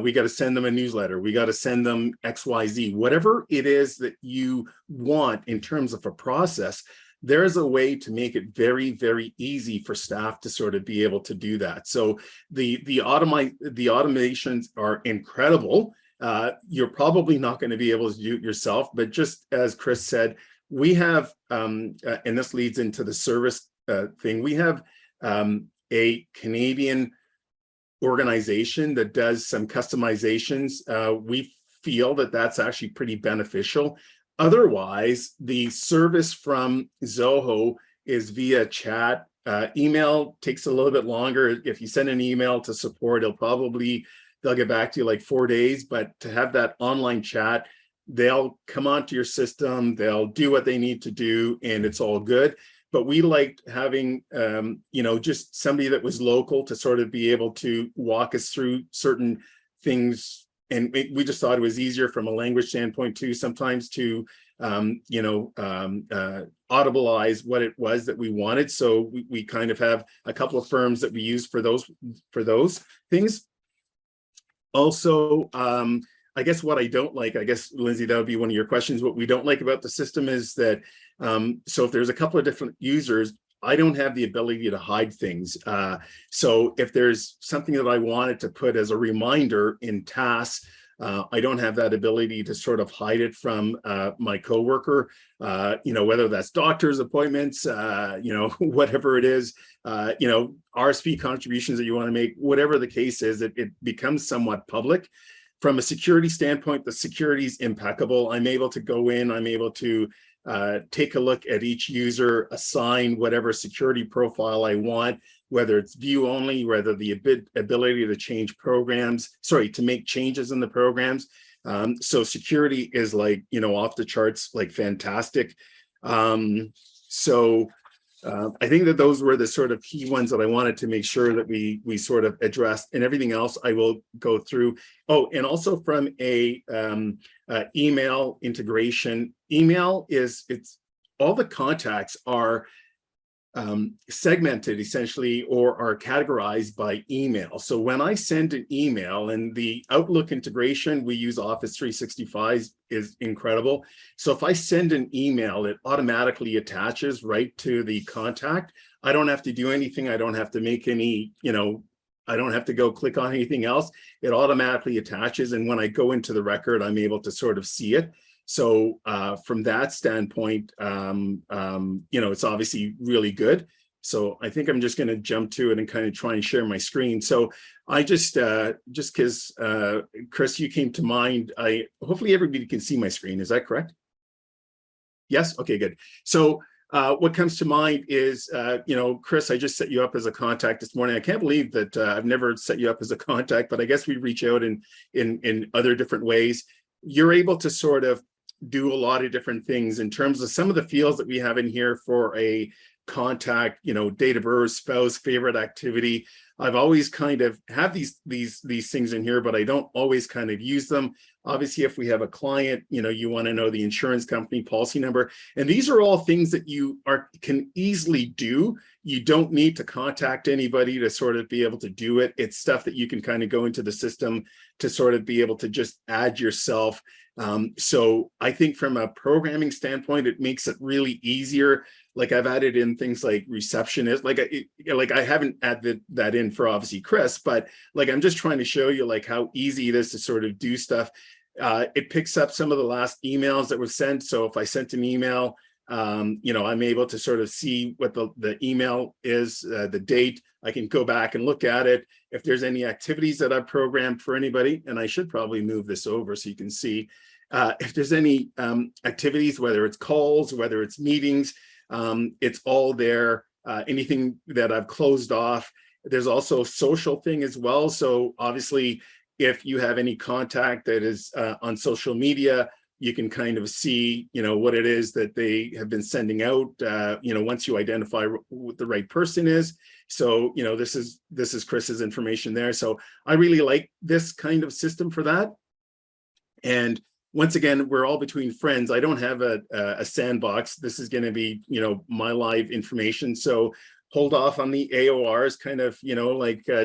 we got to send them a newsletter, we got to send them XYZ, whatever it is that you want in terms of a process. There is a way to make it very, very easy for staff to sort of be able to do that. So the automations are incredible. You're probably not going to be able to do it yourself, but just as Chris said, we have, and this leads into the service thing, we have a Canadian organization that does some customizations. We feel that that's actually pretty beneficial. Otherwise, the service from Zoho is via chat. Email takes a little bit longer. If you send an email to support, they'll get back to you like 4 days. But to have that online chat, they'll come onto your system, they'll do what they need to do, and it's all good. but we liked having, just somebody that was local to sort of be able to walk us through certain things. And we just thought it was easier from a language standpoint too, sometimes to, audibilize what it was that we wanted. So we kind of have a couple of firms that we use for those things. Also, I guess what I don't like, I guess, Lindsay, that would be one of your questions. What we don't like about the system is that, so if there's a couple of different users, I don't have the ability to hide things. So if there's something that I wanted to put as a reminder in tasks, I don't have that ability to sort of hide it from my coworker, whether that's doctor's appointments, whatever it is, RSP contributions that you want to make, whatever the case is, it becomes somewhat public. From a security standpoint, the security is impeccable. I'm able to go in, I'm able to take a look at each user, assign whatever security profile I want, whether it's view only, whether the ability to change programs, to make changes in the programs. So security is like, off the charts, like fantastic. I think that those were the sort of key ones that I wanted to make sure that we sort of addressed, and everything else I will go through. Oh, and also from a email integration, it's all the contacts are segmented essentially, or are categorized by email. So when I send an email, and the Outlook integration, we use Office 365 is incredible. So if I send an email, it automatically attaches right to the contact. I don't have to do anything. I don't have to make any, I don't have to go click on anything else. It automatically attaches. And when I go into the record, I'm able to sort of see it. So from that standpoint, it's obviously really good. So I think I'm just going to jump to it and kind of try and share my screen. So I just because Chris, you came to mind, hopefully everybody can see my screen. Is that correct? Yes. Okay, good. So what comes to mind is, Chris, I just set you up as a contact this morning. I can't believe that I've never set you up as a contact, but I guess we reach out in other different ways. You're able to sort of do a lot of different things in terms of some of the fields that we have in here for a contact, date of birth, spouse, favorite activity. I've always kind of have these things in here, but I don't always kind of use them. Obviously, if we have a client, you want to know the insurance company, policy number, and these are all things that you can easily do. You don't need to contact anybody to sort of be able to do it. It's stuff that you can kind of go into the system to sort of be able to just add yourself. So I think from a programming standpoint, it makes it really easier. Like I've added in things like receptionist, like I haven't added that in for obviously Chris, but like I'm just trying to show you like how easy it is to sort of do stuff. It picks up some of the last emails that were sent. So if I sent an email, I'm able to sort of see what the email is, the date. I can go back and look at it. If there's any activities that I've programmed for anybody, and I should probably move this over so you can see if there's any activities, whether it's calls, whether it's meetings, it's all there. Anything that I've closed off. There's also a social thing as well. So obviously, if you have any contact that is on social media, you can kind of see, what it is that they have been sending out, once you identify what the right person is. So, this is Chris's information there. So I really like this kind of system for that. And once again, we're all between friends. I don't have a sandbox. This is going to be, my live information. So hold off on the AORs, kind of,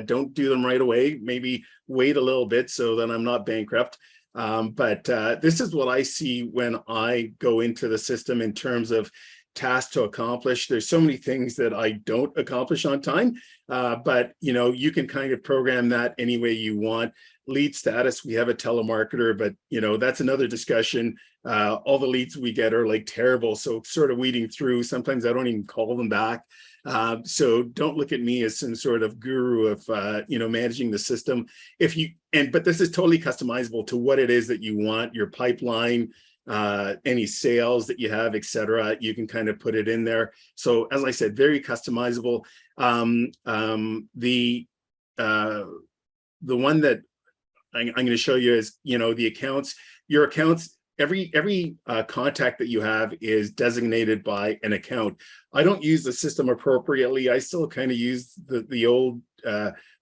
don't do them right away. Maybe wait a little bit so that I'm not bankrupt. But this is what I see when I go into the system in terms of tasks to accomplish. There's so many things that I don't accomplish on time, but you can kind of program that any way you want. Lead status, we have a telemarketer, but that's another discussion. All the leads we get are like terrible, so sort of weeding through. Sometimes I don't even call them back. So don't look at me as some sort of guru of managing the system. But this is totally customizable to what it is that you want, your pipeline, any sales that you have, etc. You can kind of put it in there. So as I said, very customizable. The one that I'm going to show you is, the accounts. Your accounts every contact that you have is designated by an account. I don't use the system appropriately. I still kind of use the old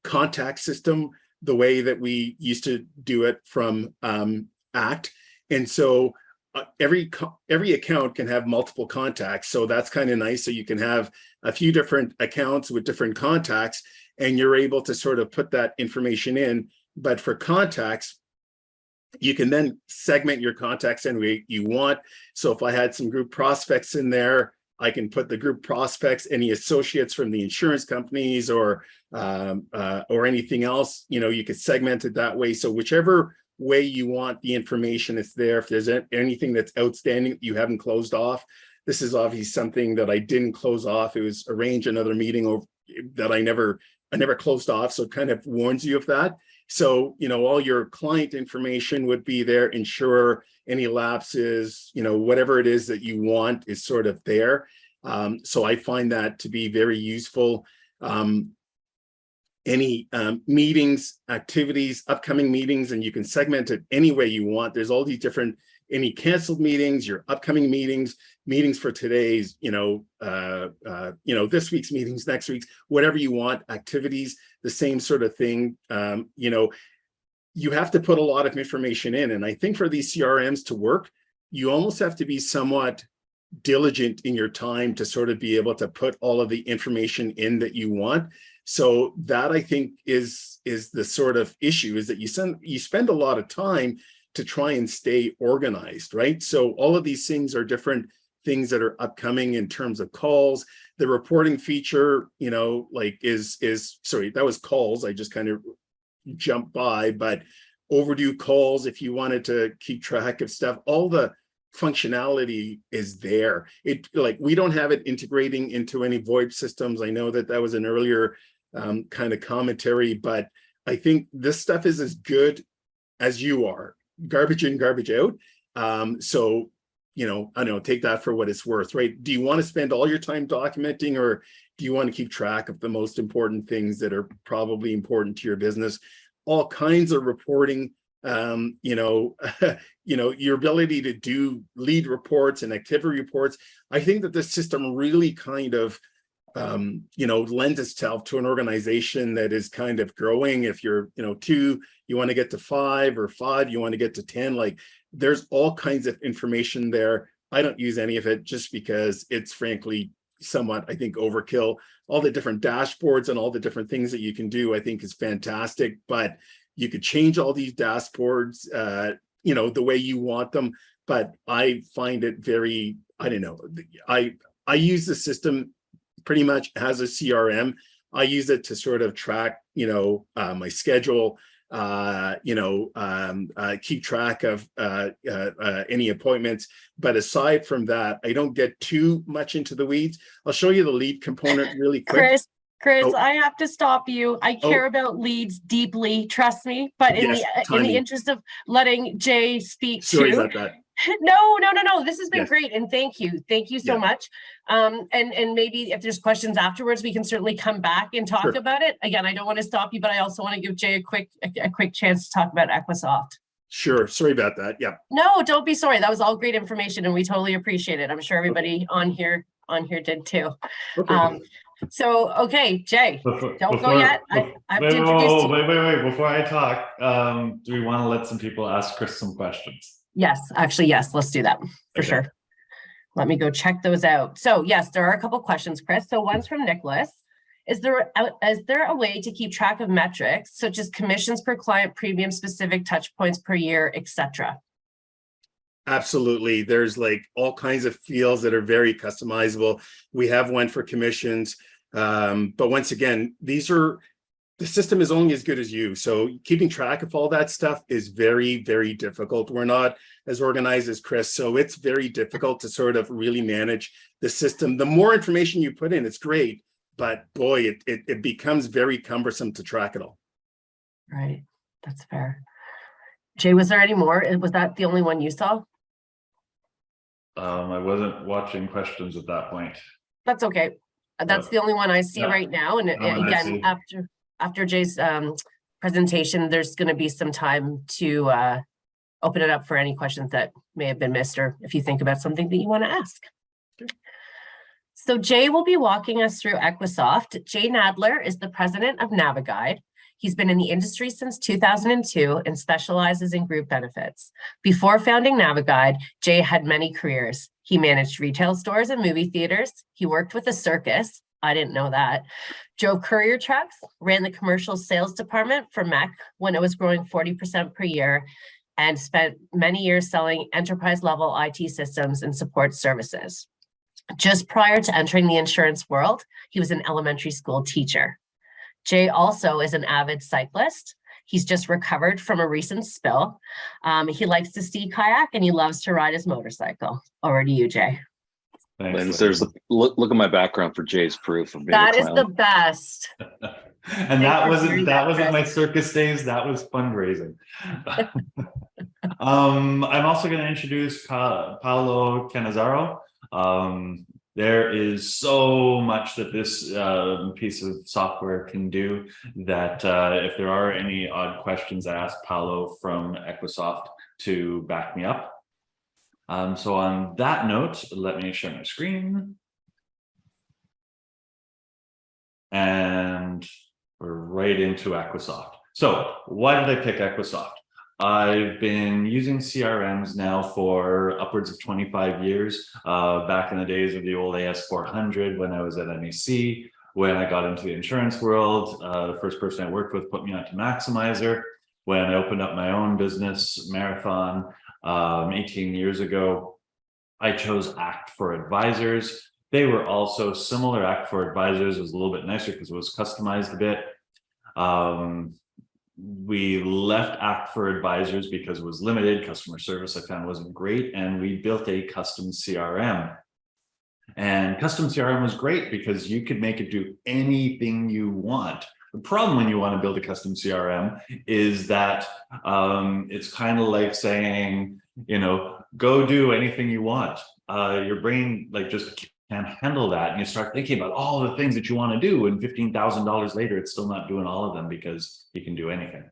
contact system, the way that we used to do it from ACT. And so every account can have multiple contacts. So that's kind of nice. So you can have a few different accounts with different contacts, and you're able to sort of put that information in. But for contacts, you can then segment your contacts any way you want. So if I had some group prospects in there, I can put the group prospects, any associates from the insurance companies or anything else, you know, you could segment it that way. So whichever way you want the information, it's there. If there's anything that's outstanding you haven't closed off, this is obviously something that I didn't close off. It was arrange another meeting that I never closed off. So it kind of warns you of that. So, you know, all your client information would be there, insurer, any lapses, you know, whatever it is that you want is sort of there. So I find that to be very useful. Any meetings, activities, upcoming meetings, and you can segment it any way you want. There's all these different, any canceled meetings, your upcoming meetings, meetings for today's, this week's meetings, next week's, whatever you want, activities, the same sort of thing. You have to put a lot of information in. And I think for these CRMs to work, you almost have to be somewhat diligent in your time to sort of be able to put all of the information in that you want. So that, I think, is the sort of issue, is that you spend a lot of time to try and stay organized, right? So all of these things are different things that are upcoming in terms of calls. The reporting feature, sorry, that was calls. I just kind of jumped by, but overdue calls, if you wanted to keep track of stuff, all the functionality is there. We don't have it integrating into any VoIP systems. I know that was an earlier kind of commentary, but I think this stuff is as good as you are. Garbage in, garbage out. So, I don't know, take that for what it's worth, right? Do you want to spend all your time documenting, or do you want to keep track of the most important things that are probably important to your business? All kinds of reporting, your ability to do lead reports and activity reports. I think that this system really kind of lends itself to an organization that is kind of growing. If you're, 2, you want to get to 5, or 5, you want to get to 10, there's all kinds of information there. I don't use any of it just because it's frankly somewhat, I think, overkill. All the different dashboards and all the different things that you can do, I think, is fantastic, but you could change all these dashboards, the way you want them. But I find it very, I don't know, I use the system pretty much as a CRM. I use it to sort of track, my schedule, keep track of any appointments. But aside from that, I don't get too much into the weeds. I'll show you the lead component really quick. Chris, Oh. I have to stop you. I care about leads deeply, trust me. But in the interest of letting Jay speak Sorry too. about that. No. This has been Yes. great, and thank you so much. And maybe if there's questions afterwards, we can certainly come back and talk Sure. about it. Again, I don't want to stop you, but I also want to give Jay a quick chance to talk about Equisoft. Sure. Sorry about that. Yeah. No, don't be sorry. That was all great information, and we totally appreciate it. I'm sure everybody on here did too. Okay. Okay, Jay, don't go yet. I have to Wait, introduce you. wait. Before I talk, do we want to let some people ask Chris some questions? Yes, actually, yes. Let's do that for sure. Let me go check those out. So yes, there are a couple questions, Chris. So one's from Nicholas. Is there a way to keep track of metrics such as commissions per client, premium specific touch points per year, etc.? Absolutely. There's all kinds of fields that are very customizable. We have one for commissions. But once again, the system is only as good as you. So keeping track of all that stuff is very, very difficult. We're not as organized as Chris. So it's very difficult to sort of really manage the system. The more information you put in, it's great, but boy, it becomes very cumbersome to track it all. Right. That's fair. Jay, was there any more? Was that the only one you saw? I wasn't watching questions at that point. That's okay. That's the only one I see right now. And again, after Jay's presentation, there's going to be some time to open it up for any questions that may have been missed, or if you think about something that you want to ask. So Jay will be walking us through Equisoft. Jay Nadler is the president of Naviguide. He's been in the industry since 2002 and specializes in group benefits. Before founding Naviguide, Jay had many careers. He managed retail stores and movie theaters. He worked with a circus. I didn't know that. Drove courier trucks, ran the commercial sales department for MEC when it was growing 40% per year, and spent many years selling enterprise level IT systems and support services. Just prior to entering the insurance world, he was an elementary school teacher. Jay also is an avid cyclist. He's just recovered from a recent spill. He likes to sea kayak and he loves to ride his motorcycle. Over to you, Jay. Thanks, Lens, Lindsay. there's the look at my background for Jay's proof of being That a is clown. the best. And that for sharing wasn't that, my Chris. circus days. That was fundraising. I'm also going to introduce Paolo Cannizzaro. There is so much that this piece of software can do that if there are any odd questions, I asked Paolo from Equisoft to back me up. So on that note, let me share my screen. And we're right into Equisoft. So why did I pick Equisoft? I've been using CRMs now for upwards of 25 years, back in the days of the old AS400 when I was at NEC. When I got into the insurance world, the first person I worked with put me onto Maximizer. When I opened up my own business, Marathon, 18 years ago, I chose Act for Advisors. They were also similar. Act for Advisors was a little bit nicer because it was customized a bit. We left Act for Advisors because it was limited. Customer service I found wasn't great, and we built a custom CRM. And custom CRM was great because you could make it do anything you want. The problem when you want to build a custom CRM is that it's kind of like saying, you know, go do anything you want. Your brain like just can't handle that, and you start thinking about all the things that you want to do, and $15,000 later it's still not doing all of them because you can do anything.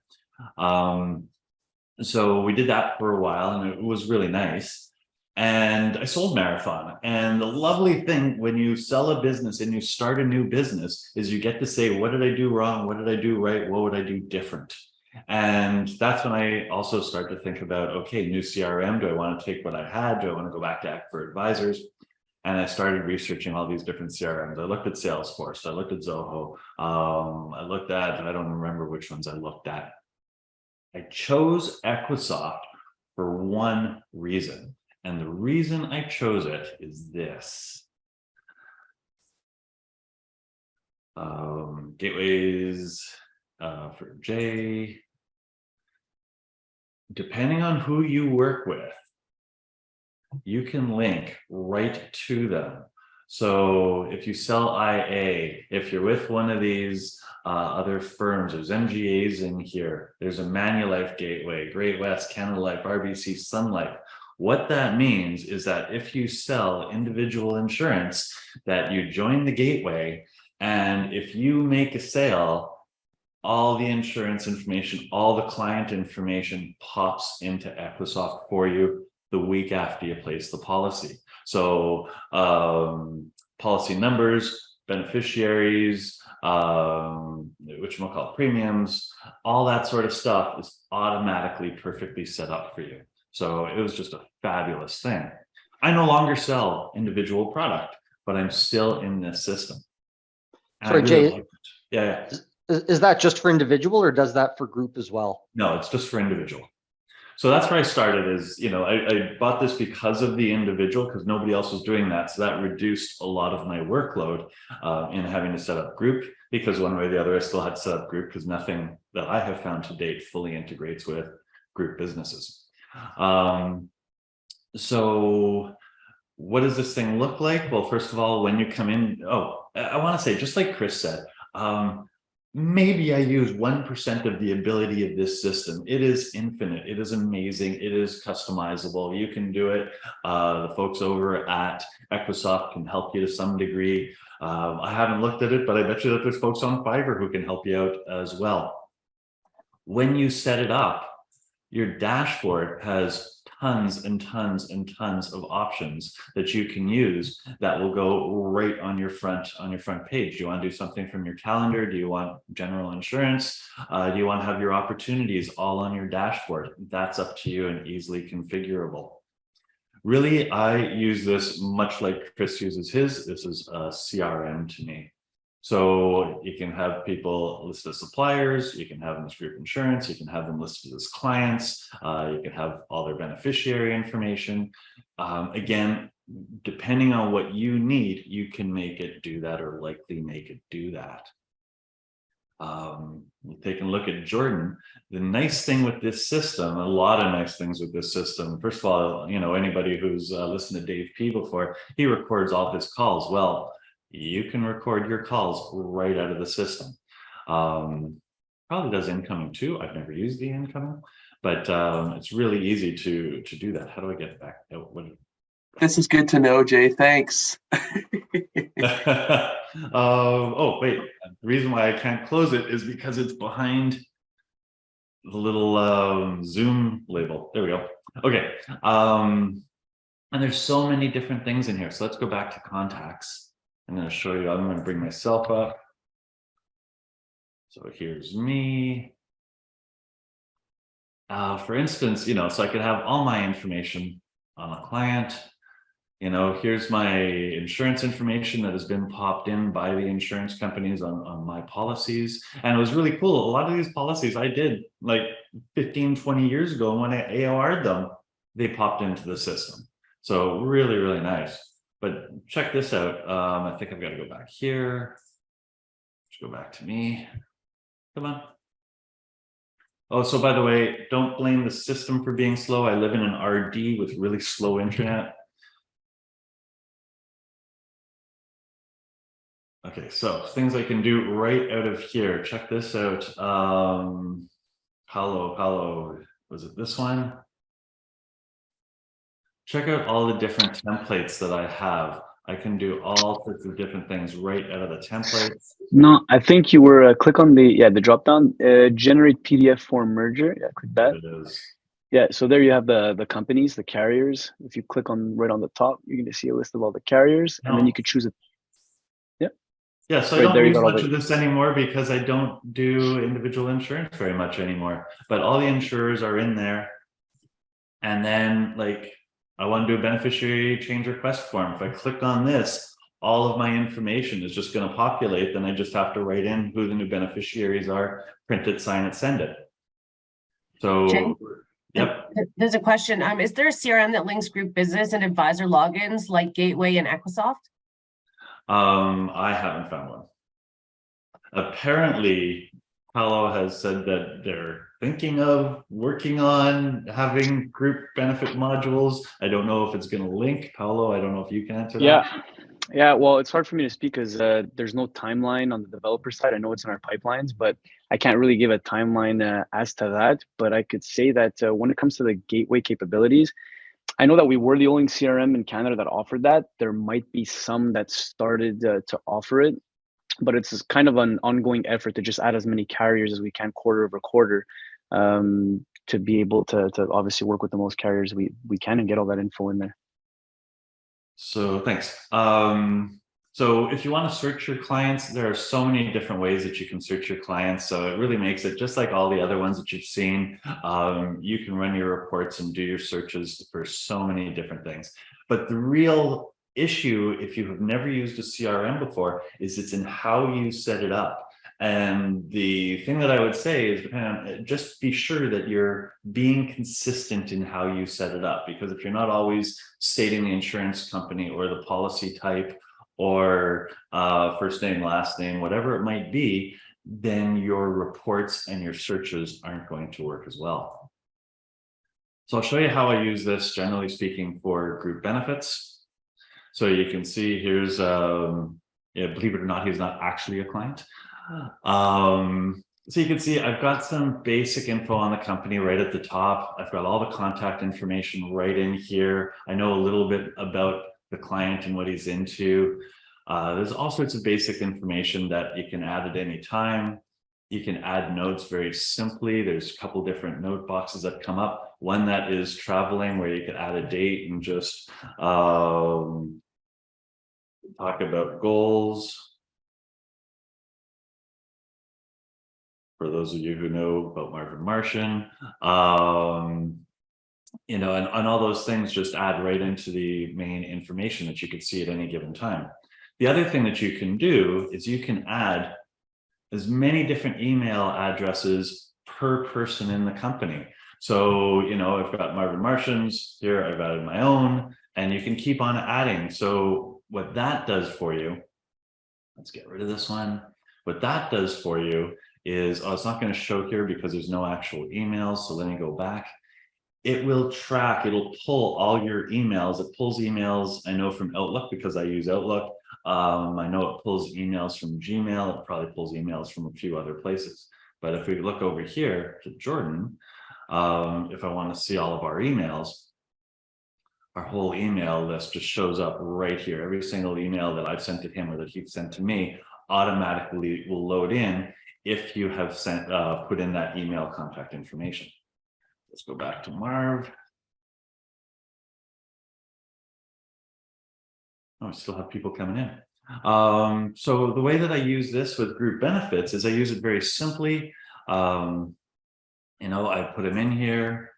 So we did that for a while and it was really nice, and I sold Marathon. And the lovely thing when you sell a business and you start a new business is you get to say, what did I do wrong, what did I do right, what would I do different? And that's when I also start to think about, okay, new CRM, do I want to take what I had, do I want to go back to Act for Advisors? And I started researching all these different CRMs. I looked at Salesforce, I looked at Zoho, I looked at, I don't remember which ones I looked at. I chose Equisoft for one reason. And the reason I chose it is this. Gateways for Jay. Depending on who you work with, you can link right to them. So if you sell IA, if you're with one of these other firms, there's MGAs in here, there's a Manulife Gateway, Great West, Canada Life, RBC, Sun Life. What that means is that if you sell individual insurance, that you join the gateway, and if you make a sale, all the insurance information, all the client information pops into Equisoft for you the week after you place the policy. So policy numbers, beneficiaries, whatchamacallit, premiums, all that sort of stuff is automatically perfectly set up for you. So it was just a fabulous thing. I no longer sell individual product, but I'm still in this system. And Sorry, I really Jay. like it. Yeah. Is that just for individual or does that for group as well? No, it's just for individual. So that's where I started is, you know, I bought this because of the individual, because nobody else was doing that. So that reduced a lot of my workload in having to set up group, because one way or the other, I still had to set up group because nothing that I have found to date fully integrates with group businesses. So what does this thing look like? Well, first of all, when you come in, I want to say, just like Chris said, maybe I use 1% of the ability of this system. It is infinite. It is amazing. It is customizable. You can do it. The folks over at Equisoft can help you to some degree. I haven't looked at it, but I bet you that there's folks on Fiverr who can help you out as well. When you set it up, Your dashboard has tons and tons and tons of options that you can use that will go right on your front page. Do you want to do something from your calendar? Do you want general insurance? Do you want to have your opportunities all on your dashboard? That's up to you and easily configurable. Really, I use this much like Chris uses his. This is a CRM to me. So you can have people listed as suppliers, you can have them as group insurance, you can have them listed as clients, you can have all their beneficiary information. Again, depending on what you need, you can make it do that or likely make it do that. Taking a look at Jordan, the nice thing with this system, a lot of nice things with this system. First of all, you know, anybody who's listened to Dave P before, he records all his calls. Well, you can record your calls right out of the system. Probably does incoming too. I've never used the incoming, but it's really easy to do that. How do I get back? This is good to know, Jay. Thanks. Oh, wait. The reason why I can't close it is because it's behind the little Zoom label. There we go. Okay. And there's so many different things in here. So let's go back to contacts. I'm going to show you. I'm going to bring myself up. So here's me. For instance, you know, so I could have all my information on a client. You know, here's my insurance information that has been popped in by the insurance companies on my policies. And it was really cool. A lot of these policies I did like 15, 20 years ago. And when I AOR'd them, they popped into the system. So really, really nice. But check this out. I think I've got to go back here. Let's go back to me. Come on. Oh, so by the way, don't blame the system for being slow. I live in an RD with really slow internet. Okay, so things I can do right out of here. Check this out. Hello. Was it this one? Check out all the different templates that I have. I can do all sorts of different things right out of the templates. No, I think you were click on the drop down, generate PDF form merger. Yeah, click that. It is. Yeah, so there you have the companies, the carriers. If you click on right on the top, you're going to see a list of all the carriers, and then you could choose it. Yeah, so Right, I there don't you use go, much of this anymore because I don't do individual insurance very much anymore. But all the insurers are in there. And then like I want to do a beneficiary change request form. If I click on this, all of my information is just going to populate. Then I just have to write in who the new beneficiaries are, print it, sign it, send it. So, Jay? yep. There's a question. Is there a CRM that links group business and advisor logins like Gateway and Equisoft? I haven't found one. Apparently, Palo has said that they're thinking of working on having group benefit modules. I don't know if it's going to link. Paolo, I don't know if you can answer that. Yeah. Well, it's hard for me to speak because there's no timeline on the developer side. I know it's in our pipelines, but I can't really give a timeline as to that. But I could say that when it comes to the gateway capabilities, I know that we were the only CRM in Canada that offered that. There might be some that started to offer it, but it's kind of an ongoing effort to just add as many carriers as we can quarter over quarter to be able to obviously work with the most carriers we can and get all that info in there. So thanks. So if you want to search your clients, there are so many different ways that you can search your clients. So it really makes it just like all the other ones that you've seen. You can run your reports and do your searches for so many different things. But the real issue, if you have never used a CRM before, is it's in how you set it up. And the thing that I would say is just be sure that you're being consistent in how you set it up. Because if you're not always stating the insurance company or the policy type or first name, last name, whatever it might be, then your reports and your searches aren't going to work as well. So I'll show you how I use this, generally speaking, for group benefits. So you can see here's, believe it or not, he's not actually a client. So you can see I've got some basic info on the company right at the top. I've got all the contact information right in here. I know a little bit about the client and what he's into. There's all sorts of basic information that you can add at any time. You can add notes very simply. There's a couple different note boxes that come up. One that is traveling, where you could add a date and just talk about goals. For those of you who know about Marvin Martian, you know, and all those things just add right into the main information that you could see at any given time. The other thing that you can do is you can add as many different email addresses per person in the company. So, you know, I've got Marvin Martians here, I've added my own, and you can keep on adding. So what that does for you, let's get rid of this one. What that does for you is, oh, it's not going to show here because there's no actual emails. So let me go back. It will track, it'll pull all your emails. It pulls emails, I know, from Outlook because I use Outlook. I know it pulls emails from Gmail. It probably pulls emails from a few other places. But if we look over here to Jordan, if I want to see all of our emails, our whole email list just shows up right here. Every single email that I've sent to him or that he's sent to me automatically will load in if you have sent put in that email contact information. Let's go back to Marv. Oh, I still have people coming in. So the way that I use this with group benefits is I use it very simply. You know, I put him in here.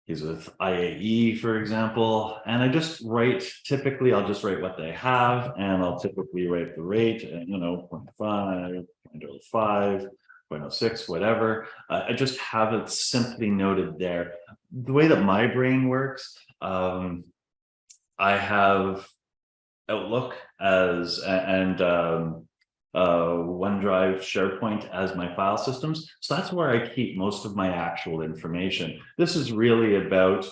He's with IAE, for example, and I just write, typically I'll just write what they have, and I'll typically write the rate, and you know, 0.5, 0.05, 0.06, whatever. I just have it simply noted there. The way that my brain works, I have Outlook as and OneDrive, SharePoint as my file systems. So that's where I keep most of my actual information. This is really about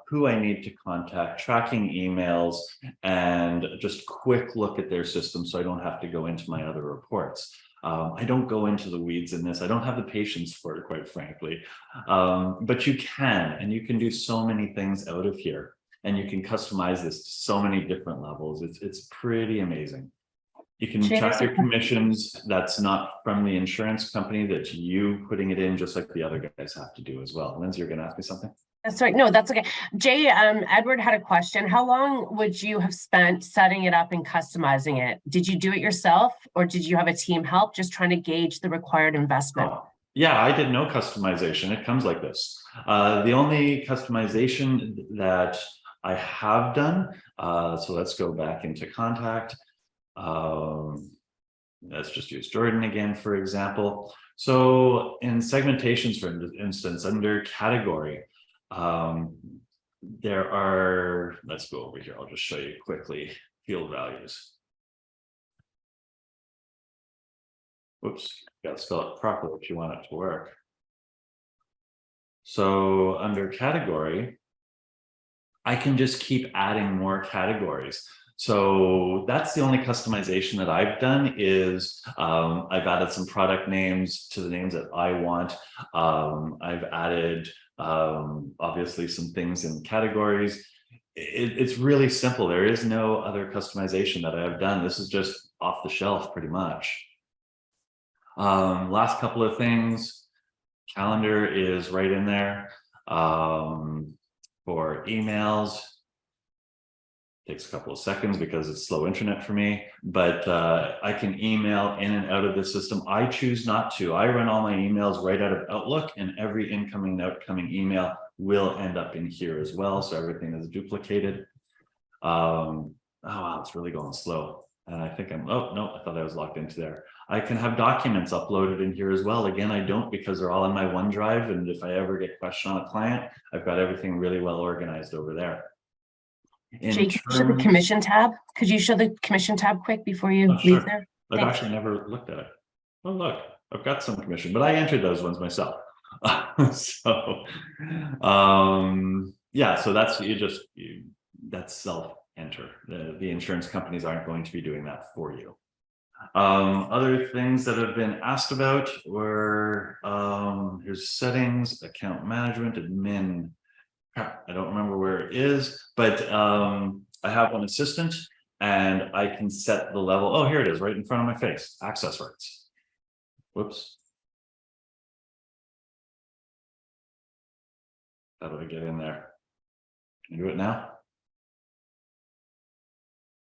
who I need to contact, tracking emails, and just quick look at their system so I don't have to go into my other reports. I don't go into the weeds in this. I don't have the patience for it, quite frankly. But you can, and you can do so many things out of here. And you can customize this to so many different levels. It's pretty amazing. You can track your commissions. That's not from the insurance company, that's you putting it in, just like the other guys have to do as well. Lindsay, you're going to ask me something? That's right. No, that's okay. Jay, Edward had a question. How long would you have spent setting it up and customizing it? Did you do it yourself, or did you have a team help? Just trying to gauge the required investment. Oh, yeah, I did no customization. It comes like this. The only customization that I have done, so let's go back into contact. Let's just use Jordan again, for example. So in segmentations, for instance, under category, there are, let's go over here. I'll just show you quickly field values. Whoops, got to spell it properly if you want it to work. So under category, I can just keep adding more categories. So that's the only customization that I've done is I've added some product names to the names that I want. I've added obviously some things in categories. It's really simple. There is no other customization that I have done. This is just off the shelf pretty much. Last couple of things, calendar is right in there. For emails, takes a couple of seconds because it's slow internet for me, but I can email in and out of the system. I choose not to. I run all my emails right out of Outlook, and every incoming and outcoming email will end up in here as well. So everything is duplicated. Oh, wow, it's really going slow. And I think I'm, oh, no, I thought I was locked into there. I can have documents uploaded in here as well. Again, I don't, because they're all in my OneDrive. And if I ever get a question on a client, I've got everything really well organized over there. Jake, show the commission tab. Could you show the commission tab quick before you leave sure. there? I've Thanks. actually never looked at it. Oh, look, I've got some commission, but I entered those ones myself. So, yeah, so that's, that's self-enter. The insurance companies aren't going to be doing that for you. Other things that have been asked about were, here's settings, account management, admin. I don't remember where it is, but I have one assistant and I can set the level. Oh, here it is right in front of my face, access rights. Whoops. How do I get in there? Can you do it now?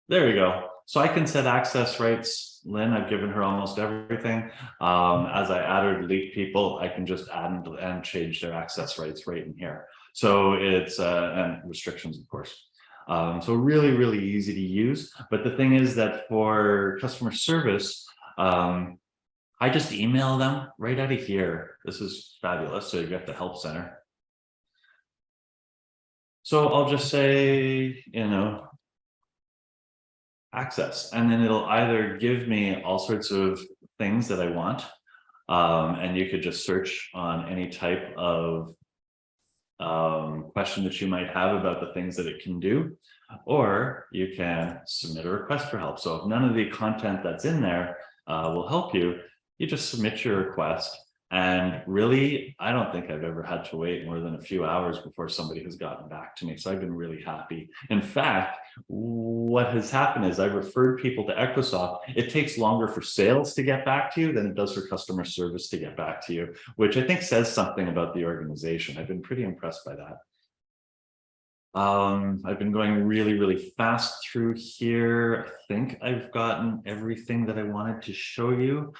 There we go. So I can set access rights. Lynn, I've given her almost everything. As I add or delete people, I can just add and change their access rights right in here. So it's, and restrictions, of course. So really, really easy to use. But the thing is that for customer service, I just email them right out of here. This is fabulous. So you get the help center. So I'll just say, you know, access, and then it'll either give me all sorts of things that I want. And you could just search on any type of question that you might have about the things that it can do, or you can submit a request for help. So if none of the content that's in there will help you, you just submit your request. And really, I don't think I've ever had to wait more than a few hours before somebody has gotten back to me. So I've been really happy. In fact, what has happened is I've referred people to Equisoft. It takes longer for sales to get back to you than it does for customer service to get back to you, which I think says something about the organization. I've been pretty impressed by that. I've been going really, really fast through here. I think I've gotten everything that I wanted to show you.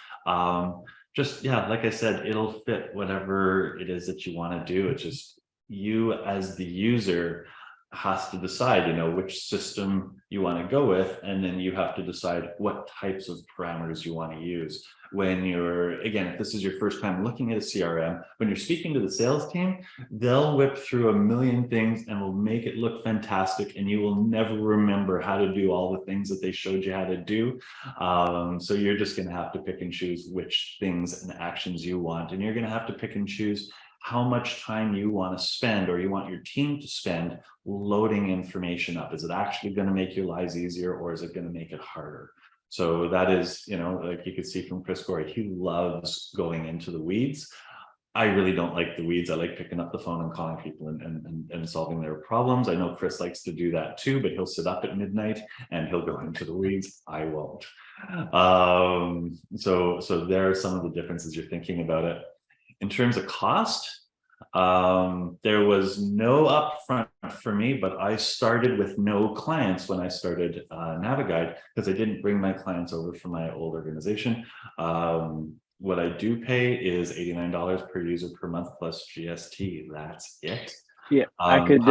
Just, yeah, like I said, it'll fit whatever it is that you want to do. It's just you as the user has to decide, you know, which system you want to go with, and then you have to decide what types of parameters you want to use. When you're, again, if this is your first time looking at a CRM, when you're speaking to the sales team, they'll whip through a million things and will make it look fantastic, and you will never remember how to do all the things that they showed you how to do. So you're just going to have to pick and choose which things and actions you want, and you're going to have to pick and choose how much time you want to spend, or you want your team to spend, loading information up. Is it actually going to make your lives easier, or is it going to make it harder? So that is, you know, like you could see from Chris Gorey, he loves going into the weeds. I really don't like the weeds. I like picking up the phone and calling people and solving their problems. I know Chris likes to do that too, but he'll sit up at midnight and he'll go into the weeds. I won't. So there are some of the differences you're thinking about it. In terms of cost, there was no upfront for me, but I started with no clients when I started Naviguide, because I didn't bring my clients over from my old organization. What I do pay is $89 per user per month plus GST. That's it. Yeah, I could.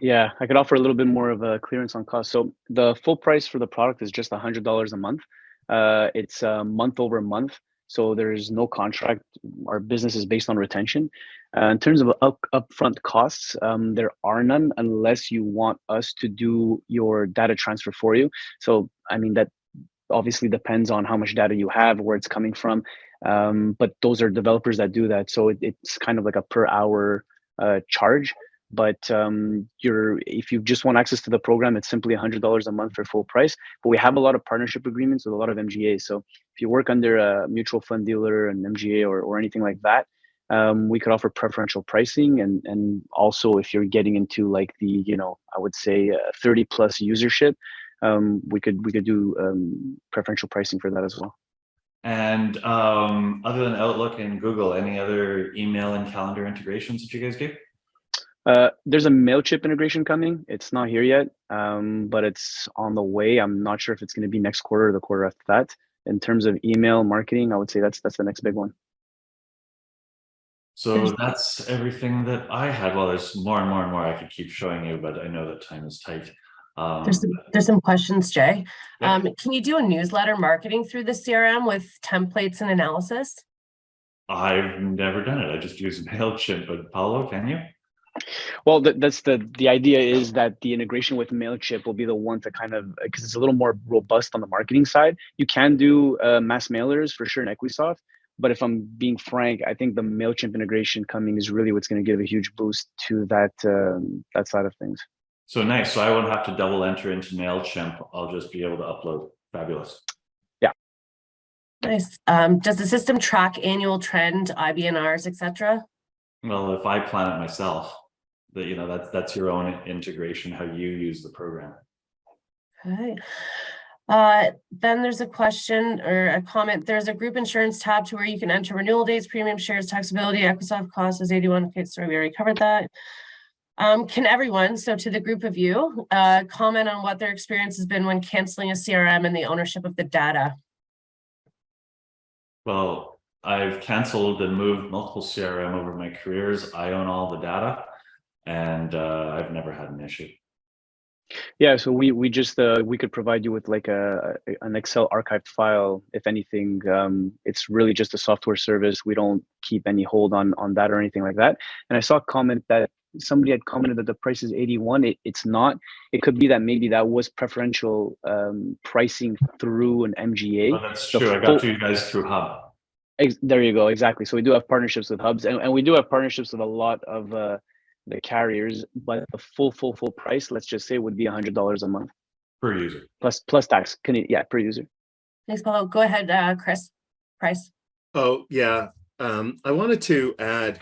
Yeah, I could offer a little bit more of a clearance on cost. So the full price for the product is just $100 a month. It's month over month. So there's no contract. Our business is based on retention. In terms of upfront costs, there are none unless you want us to do your data transfer for you. So, I mean, that obviously depends on how much data you have, where it's coming from. But those are developers that do that. So it's kind of like a per hour charge. But if you just want access to the program, it's simply $100 a month for full price. But we have a lot of partnership agreements with a lot of MGAs. So if you work under a mutual fund dealer, an MGA, or anything like that, we could offer preferential pricing. And also if you're getting into like the, you know, I would say 30 plus usership, we could do preferential pricing for that as well. And other than Outlook and Google, any other email and calendar integrations that you guys do? There's a MailChimp integration coming. It's not here yet, but it's on the way. I'm not sure if it's going to be next quarter or the quarter after that. In terms of email marketing, I would say that's the next big one. So that's everything that I had. Well, there's more and more and more I could keep showing you, but I know that time is tight. There's some questions, Jay. Yeah. Can you do a newsletter marketing through the CRM with templates and analysis? I've never done it. I just use MailChimp, but Paulo, can you? Well, that's the idea is that the integration with MailChimp will be the one to kind of, because it's a little more robust on the marketing side. You can do mass mailers for sure in Equisoft, but if I'm being frank, I think the MailChimp integration coming is really what's going to give a huge boost to that that side of things. So nice. So I won't have to double enter into MailChimp. I'll just be able to upload. Fabulous. Yeah. Nice. Does the system track annual trend, IBNRs, etc.? Well, if I plan it myself, you know, that's your own integration, how you use the program. Okay. Then there's a question or a comment. There's a group insurance tab to where you can enter renewal dates, premium shares, taxability, Equisoft cost is 81. Okay, sorry, we already covered that. Can everyone, so to the group of you, comment on what their experience has been when canceling a CRM and the ownership of the data? Well, I've canceled and moved multiple CRM over my careers. I own all the data, and I've never had an issue. Yeah, so we just we could provide you with like an Excel archived file. If anything, it's really just a software service. We don't keep any hold on that or anything like that. And I saw a comment that somebody had commented that the price is 81. It's not. It could be that maybe that was preferential pricing through an MGA. Oh, that's true. I got you guys through Hub. There you go. Exactly. So we do have partnerships with hubs, and we do have partnerships with a lot of the carriers, but the full price, let's just say, would be $100 a month Per user. plus tax. Yeah, per user. Thanks, Paulo. Go ahead, Chris. Price. Oh, yeah. I wanted to add,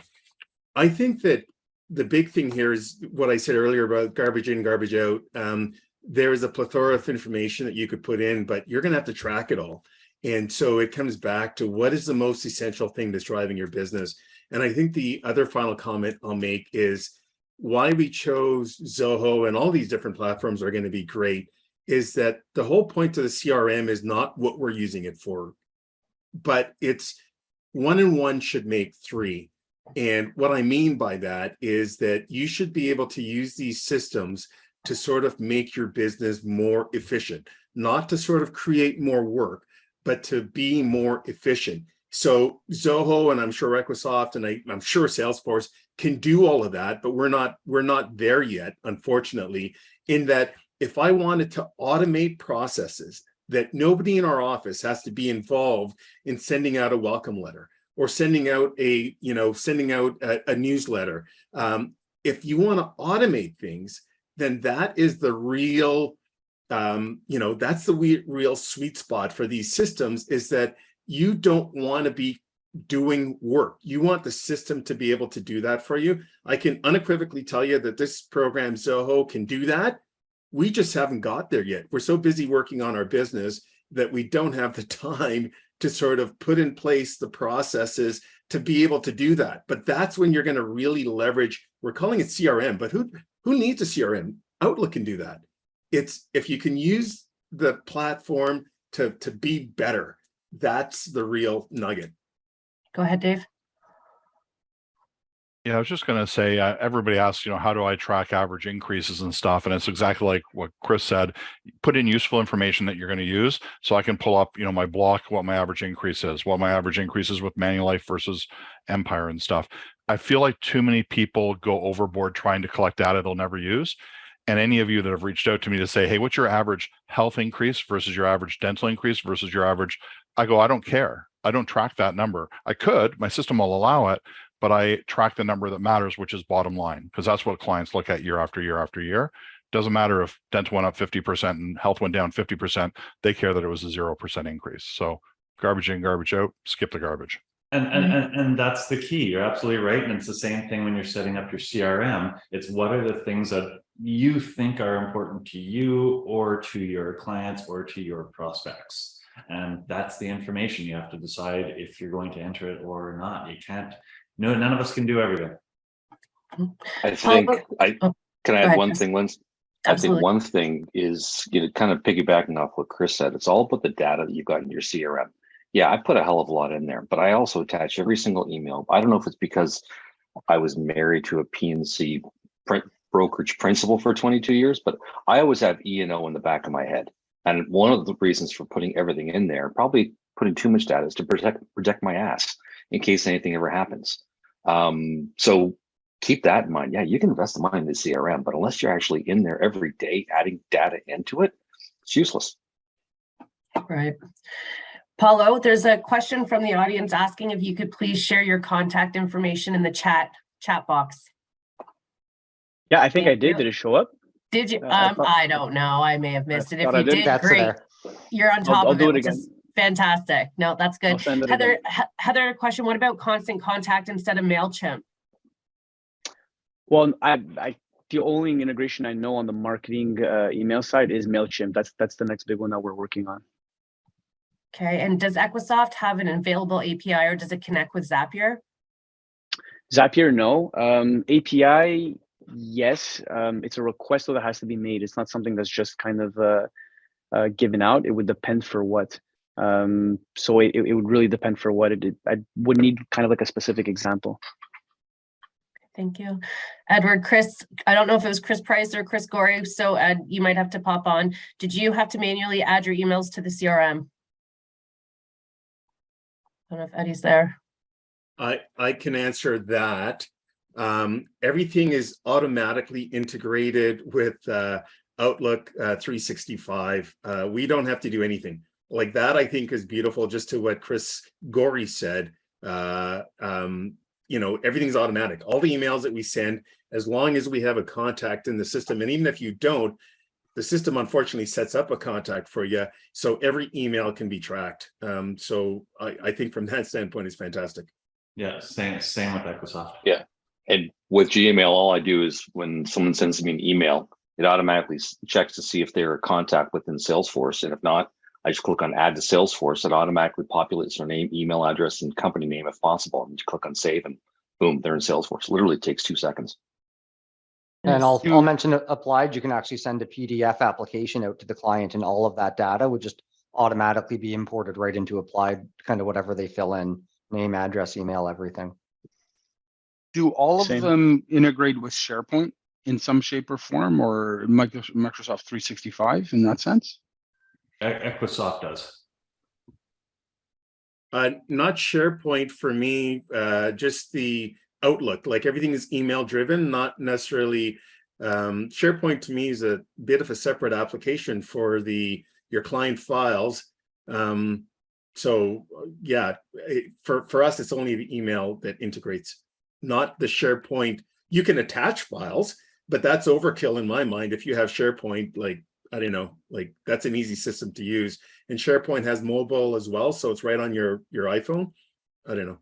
I think that the big thing here is what I said earlier about garbage in, garbage out. There is a plethora of information that you could put in, but you're going to have to track it all. And so it comes back to what is the most essential thing that's driving your business. And I think the other final comment I'll make is why we chose Zoho, and all these different platforms are going to be great, is that the whole point of the CRM is not what we're using it for, but it's 1 and 1 should make 3. And what I mean by that is that you should be able to use these systems to sort of make your business more efficient, not to sort of create more work, but to be more efficient. So Zoho, and I'm sure Equisoft, and I'm sure Salesforce can do all of that, but we're not there yet, unfortunately, in that if I wanted to automate processes that nobody in our office has to be involved in sending out a welcome letter or sending out a newsletter. If you want to automate things, then that is the real, that's the real sweet spot for these systems, is that you don't want to be doing work. You want the system to be able to do that for you. I can unequivocally tell you that this program, Zoho, can do that. We just haven't got there yet. We're so busy working on our business that we don't have the time to sort of put in place the processes to be able to do that. But that's when you're going to really leverage, we're calling it CRM, but who needs a CRM? Outlook can do that. It's if you can use the platform to be better, that's the real nugget. Go ahead, Dave. Yeah, I was just going to say, everybody asks, how do I track average increases and stuff? And it's exactly like what Chris said. Put in useful information that you're going to use, so I can pull up, my block, what my average increase is, what my average increase is with Manulife versus Empire and stuff. I feel like too many people go overboard trying to collect data they'll never use. And any of you that have reached out to me to say, hey, what's your average health increase versus your average dental increase versus your average? I go, I don't care. I don't track that number. I could, my system will allow it, but I track the number that matters, which is bottom line, because that's what clients look at year after year after year. Doesn't matter if dental went up 50% and health went down 50%. They care that it was a 0% increase. So garbage in, garbage out, skip the garbage. And that's the key. You're absolutely right. And it's the same thing when you're setting up your CRM. It's what are the things that you think are important to you or to your clients or to your prospects. And that's the information. You have to decide if you're going to enter it or not. You can't. No, none of us can do everything. I think can I add one Chris. thing, Linz? Absolutely. I think one thing is, kind of piggybacking off what Chris said, it's all about the data that you've got in your CRM. Yeah, I put a hell of a lot in there, but I also attach every single email. I don't know if it's because I was married to a PNC brokerage principal for 22 years, but I always have E&O in the back of my head. And one of the reasons for putting everything in there, probably putting too much data, is to protect my ass in case anything ever happens. So keep that in mind. Yeah, you can invest the money in the CRM, but unless you're actually in there every day adding data into it, it's useless. Right. Paulo, there's a question from the audience asking if you could please share your contact information in the chat box. Yeah, I think I did. Did it show up? Did you? I don't know. I may have missed it. If you did, That's great. there. You're on top I'll of do it, it which again. is fantastic. No, that's good. I'll send it Heather, again. Heather, question. What about Constant Contact instead of MailChimp? Well, I the only integration I know on the marketing email side is MailChimp. That's the next big one that we're working on. Okay, and does Equisoft have an available API or does it connect with Zapier? Zapier, no. API, yes. It's a request that has to be made. It's not something that's just kind of given out. It would depend for what. So it would really depend for what it. I would need kind of like a specific example. Thank you. Edward, Chris, I don't know if it was Chris Price or Chris Gorey, so Ed, you might have to pop on. Did you have to manually add your emails to the CRM? I don't know if Eddie's there. I can answer that. Everything is automatically integrated with Outlook 365. We don't have to do anything like that. I think is beautiful. Just to what Chris Gorey said, you know, everything's automatic. All the emails that we send, as long as we have a contact in the system, and even if you don't, the system unfortunately sets up a contact for you, so every email can be tracked. So I think from that standpoint, it's fantastic. Yeah, same with Equisoft. Yeah. And with Gmail, all I do is when someone sends me an email, it automatically checks to see if they're a contact within Salesforce. And if not, I just click on add to Salesforce. It automatically populates their name, email address, and company name if possible. And you click on save and boom, they're in Salesforce. Literally takes 2 seconds. And I'll mention Applied, you can actually send a PDF application out to the client and all of that data would just automatically be imported right into Applied, kind of whatever they fill in, name, address, email, everything. Do all of Same. them integrate with SharePoint in some shape or form, or Microsoft 365 in that sense? Equisoft does. Not SharePoint for me, just the Outlook, like everything is email driven, not necessarily. SharePoint to me is a bit of a separate application for your client files. So yeah, for us, it's only the email that integrates, not the SharePoint. You can attach files, but that's overkill in my mind. If you have SharePoint, like, I don't know, like that's an easy system to use. And SharePoint has mobile as well, so it's right on your iPhone. I don't know.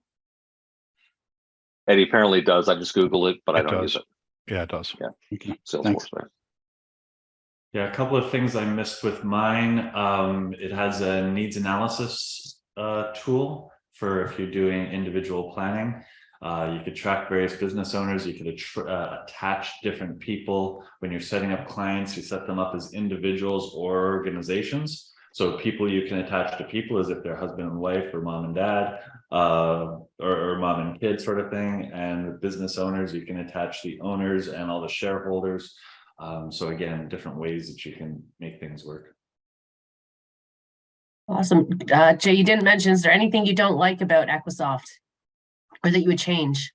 Eddie apparently does. I just Google it, but I don't use it. Yeah, it does. Yeah. Okay. Salesforce, Thanks. right? Yeah, a couple of things I missed with mine. It has a needs analysis tool for if you're doing individual planning. You could track various business owners. You could attach different people. When you're setting up clients, you set them up as individuals or organizations. So people you can attach to people as if they're husband and wife or mom and dad, or mom and kid sort of thing. And with business owners, you can attach the owners and all the shareholders. So again, different ways that you can make things work. Awesome. Jay, you didn't mention, is there anything you don't like about Equisoft or that you would change?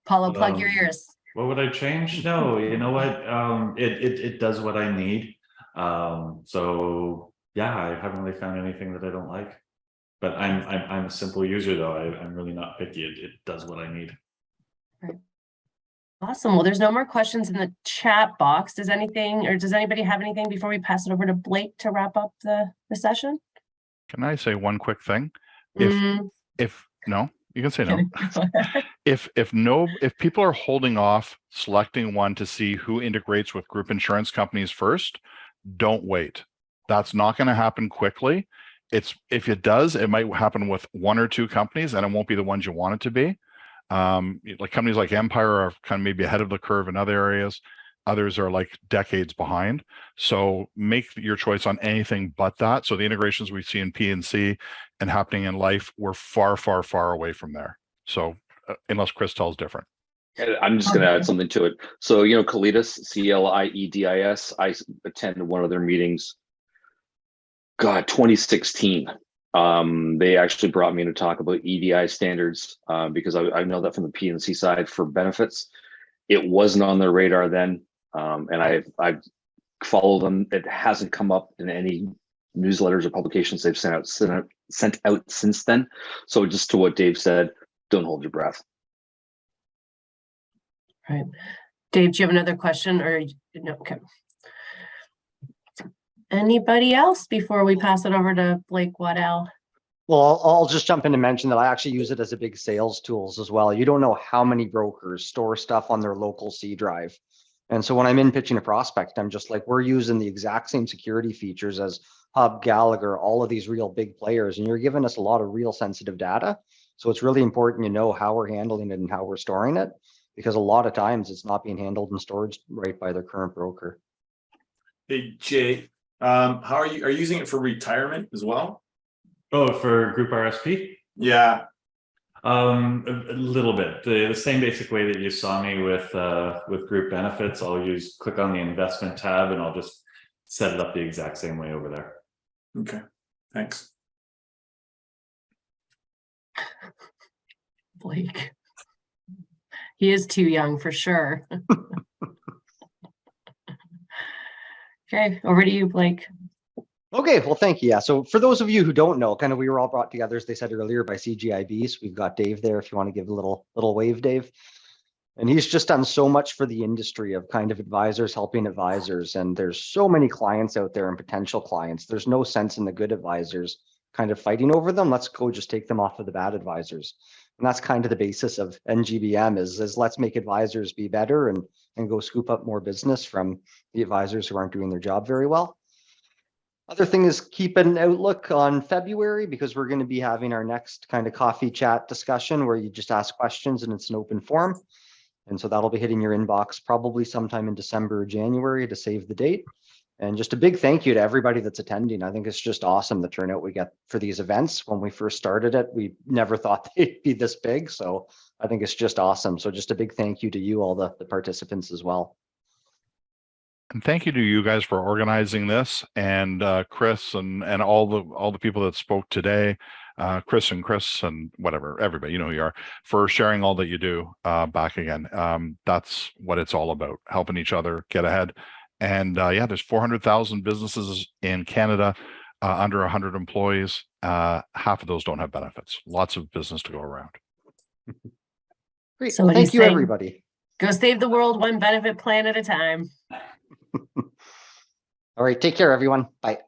Paulo, plug your ears. What would I change? No, you know what? It does what I need. So yeah, I haven't really found anything that I don't like. But I'm a simple user though. I'm really not picky. It does what I need. Right. Awesome. Well, there's no more questions in the chat box. Does anybody have anything before we pass it over to Blake to wrap up the session? Can I say one quick thing? Mm. If no, you can say no. If people are holding off selecting one to see who integrates with group insurance companies first, don't wait. That's not going to happen quickly. If it does, it might happen with 1 or 2 companies, and it won't be the ones you want it to be. Like companies like Empire are kind of maybe ahead of the curve in other areas. Others are like decades behind. So make your choice on anything but that. So the integrations we see in P&C and happening in life, we're far, far, far away from there. So unless Chris tells different. I'm just going to add something to it. So, you know, Calidas, CLIEDIS, I attended one of their meetings, 2016. They actually brought me in to talk about EDI standards because I know that from the P&C side for benefits. It wasn't on their radar then, and I've followed them. It hasn't come up in any newsletters or publications they've sent out since then. So just to what Dave said, don't hold your breath. Right. Dave, do you have another question or no? Okay. Anybody else before we pass it over to Blake Waddell? Well, I'll just jump in and mention that I actually use it as a big sales tools as well. You don't know how many brokers store stuff on their local C drive. And so when I'm in pitching a prospect, I'm just like, we're using the exact same security features as Hub, Gallagher, all of these real big players, and you're giving us a lot of real sensitive data. So it's really important you know how we're handling it and how we're storing it, because a lot of times it's not being handled and stored right by their current broker. Hey, Jay, how are you using it for retirement as well? Oh, for group RSP? Yeah. A little bit. The same basic way that you saw me with group benefits. I'll click on the investment tab and I'll just set it up the exact same way over there. Okay, thanks. Blake. He is too young for sure. Okay, over to you, Blake. Okay, well, thank you. Yeah, so for those of you who don't know, kind of we were all brought together, as they said earlier, by CGIB. So we've got Dave there if you want to give a little wave, Dave. And he's just done so much for the industry of kind of advisors helping advisors. And there's so many clients out there and potential clients. There's no sense in the good advisors kind of fighting over them. Let's go just take them off of the bad advisors. And that's kind of the basis of NGBM is let's make advisors be better and go scoop up more business from the advisors who aren't doing their job very well. Other thing is keep an outlook on February, because we're going to be having our next kind of coffee chat discussion where you just ask questions and it's an open forum. And so that'll be hitting your inbox probably sometime in December or January to save the date. And just a big thank you to everybody that's attending. I think it's just awesome the turnout we get for these events. When we first started it, we never thought they'd be this big. So I think it's just awesome. So just a big thank you to you, all the participants as well. And thank you to you guys for organizing this, and Chris and all the people that spoke today, Chris and whatever, everybody, you know who you are, for sharing all that you do back again. That's what it's all about, helping each other get ahead. And yeah, there's 400,000 businesses in Canada under 100 employees. Half of those don't have benefits. Lots of business to go around. Great. So Well, what he's thank you, saying- everybody. Go save the world one benefit plan at a time. All right. Take care, everyone. Bye.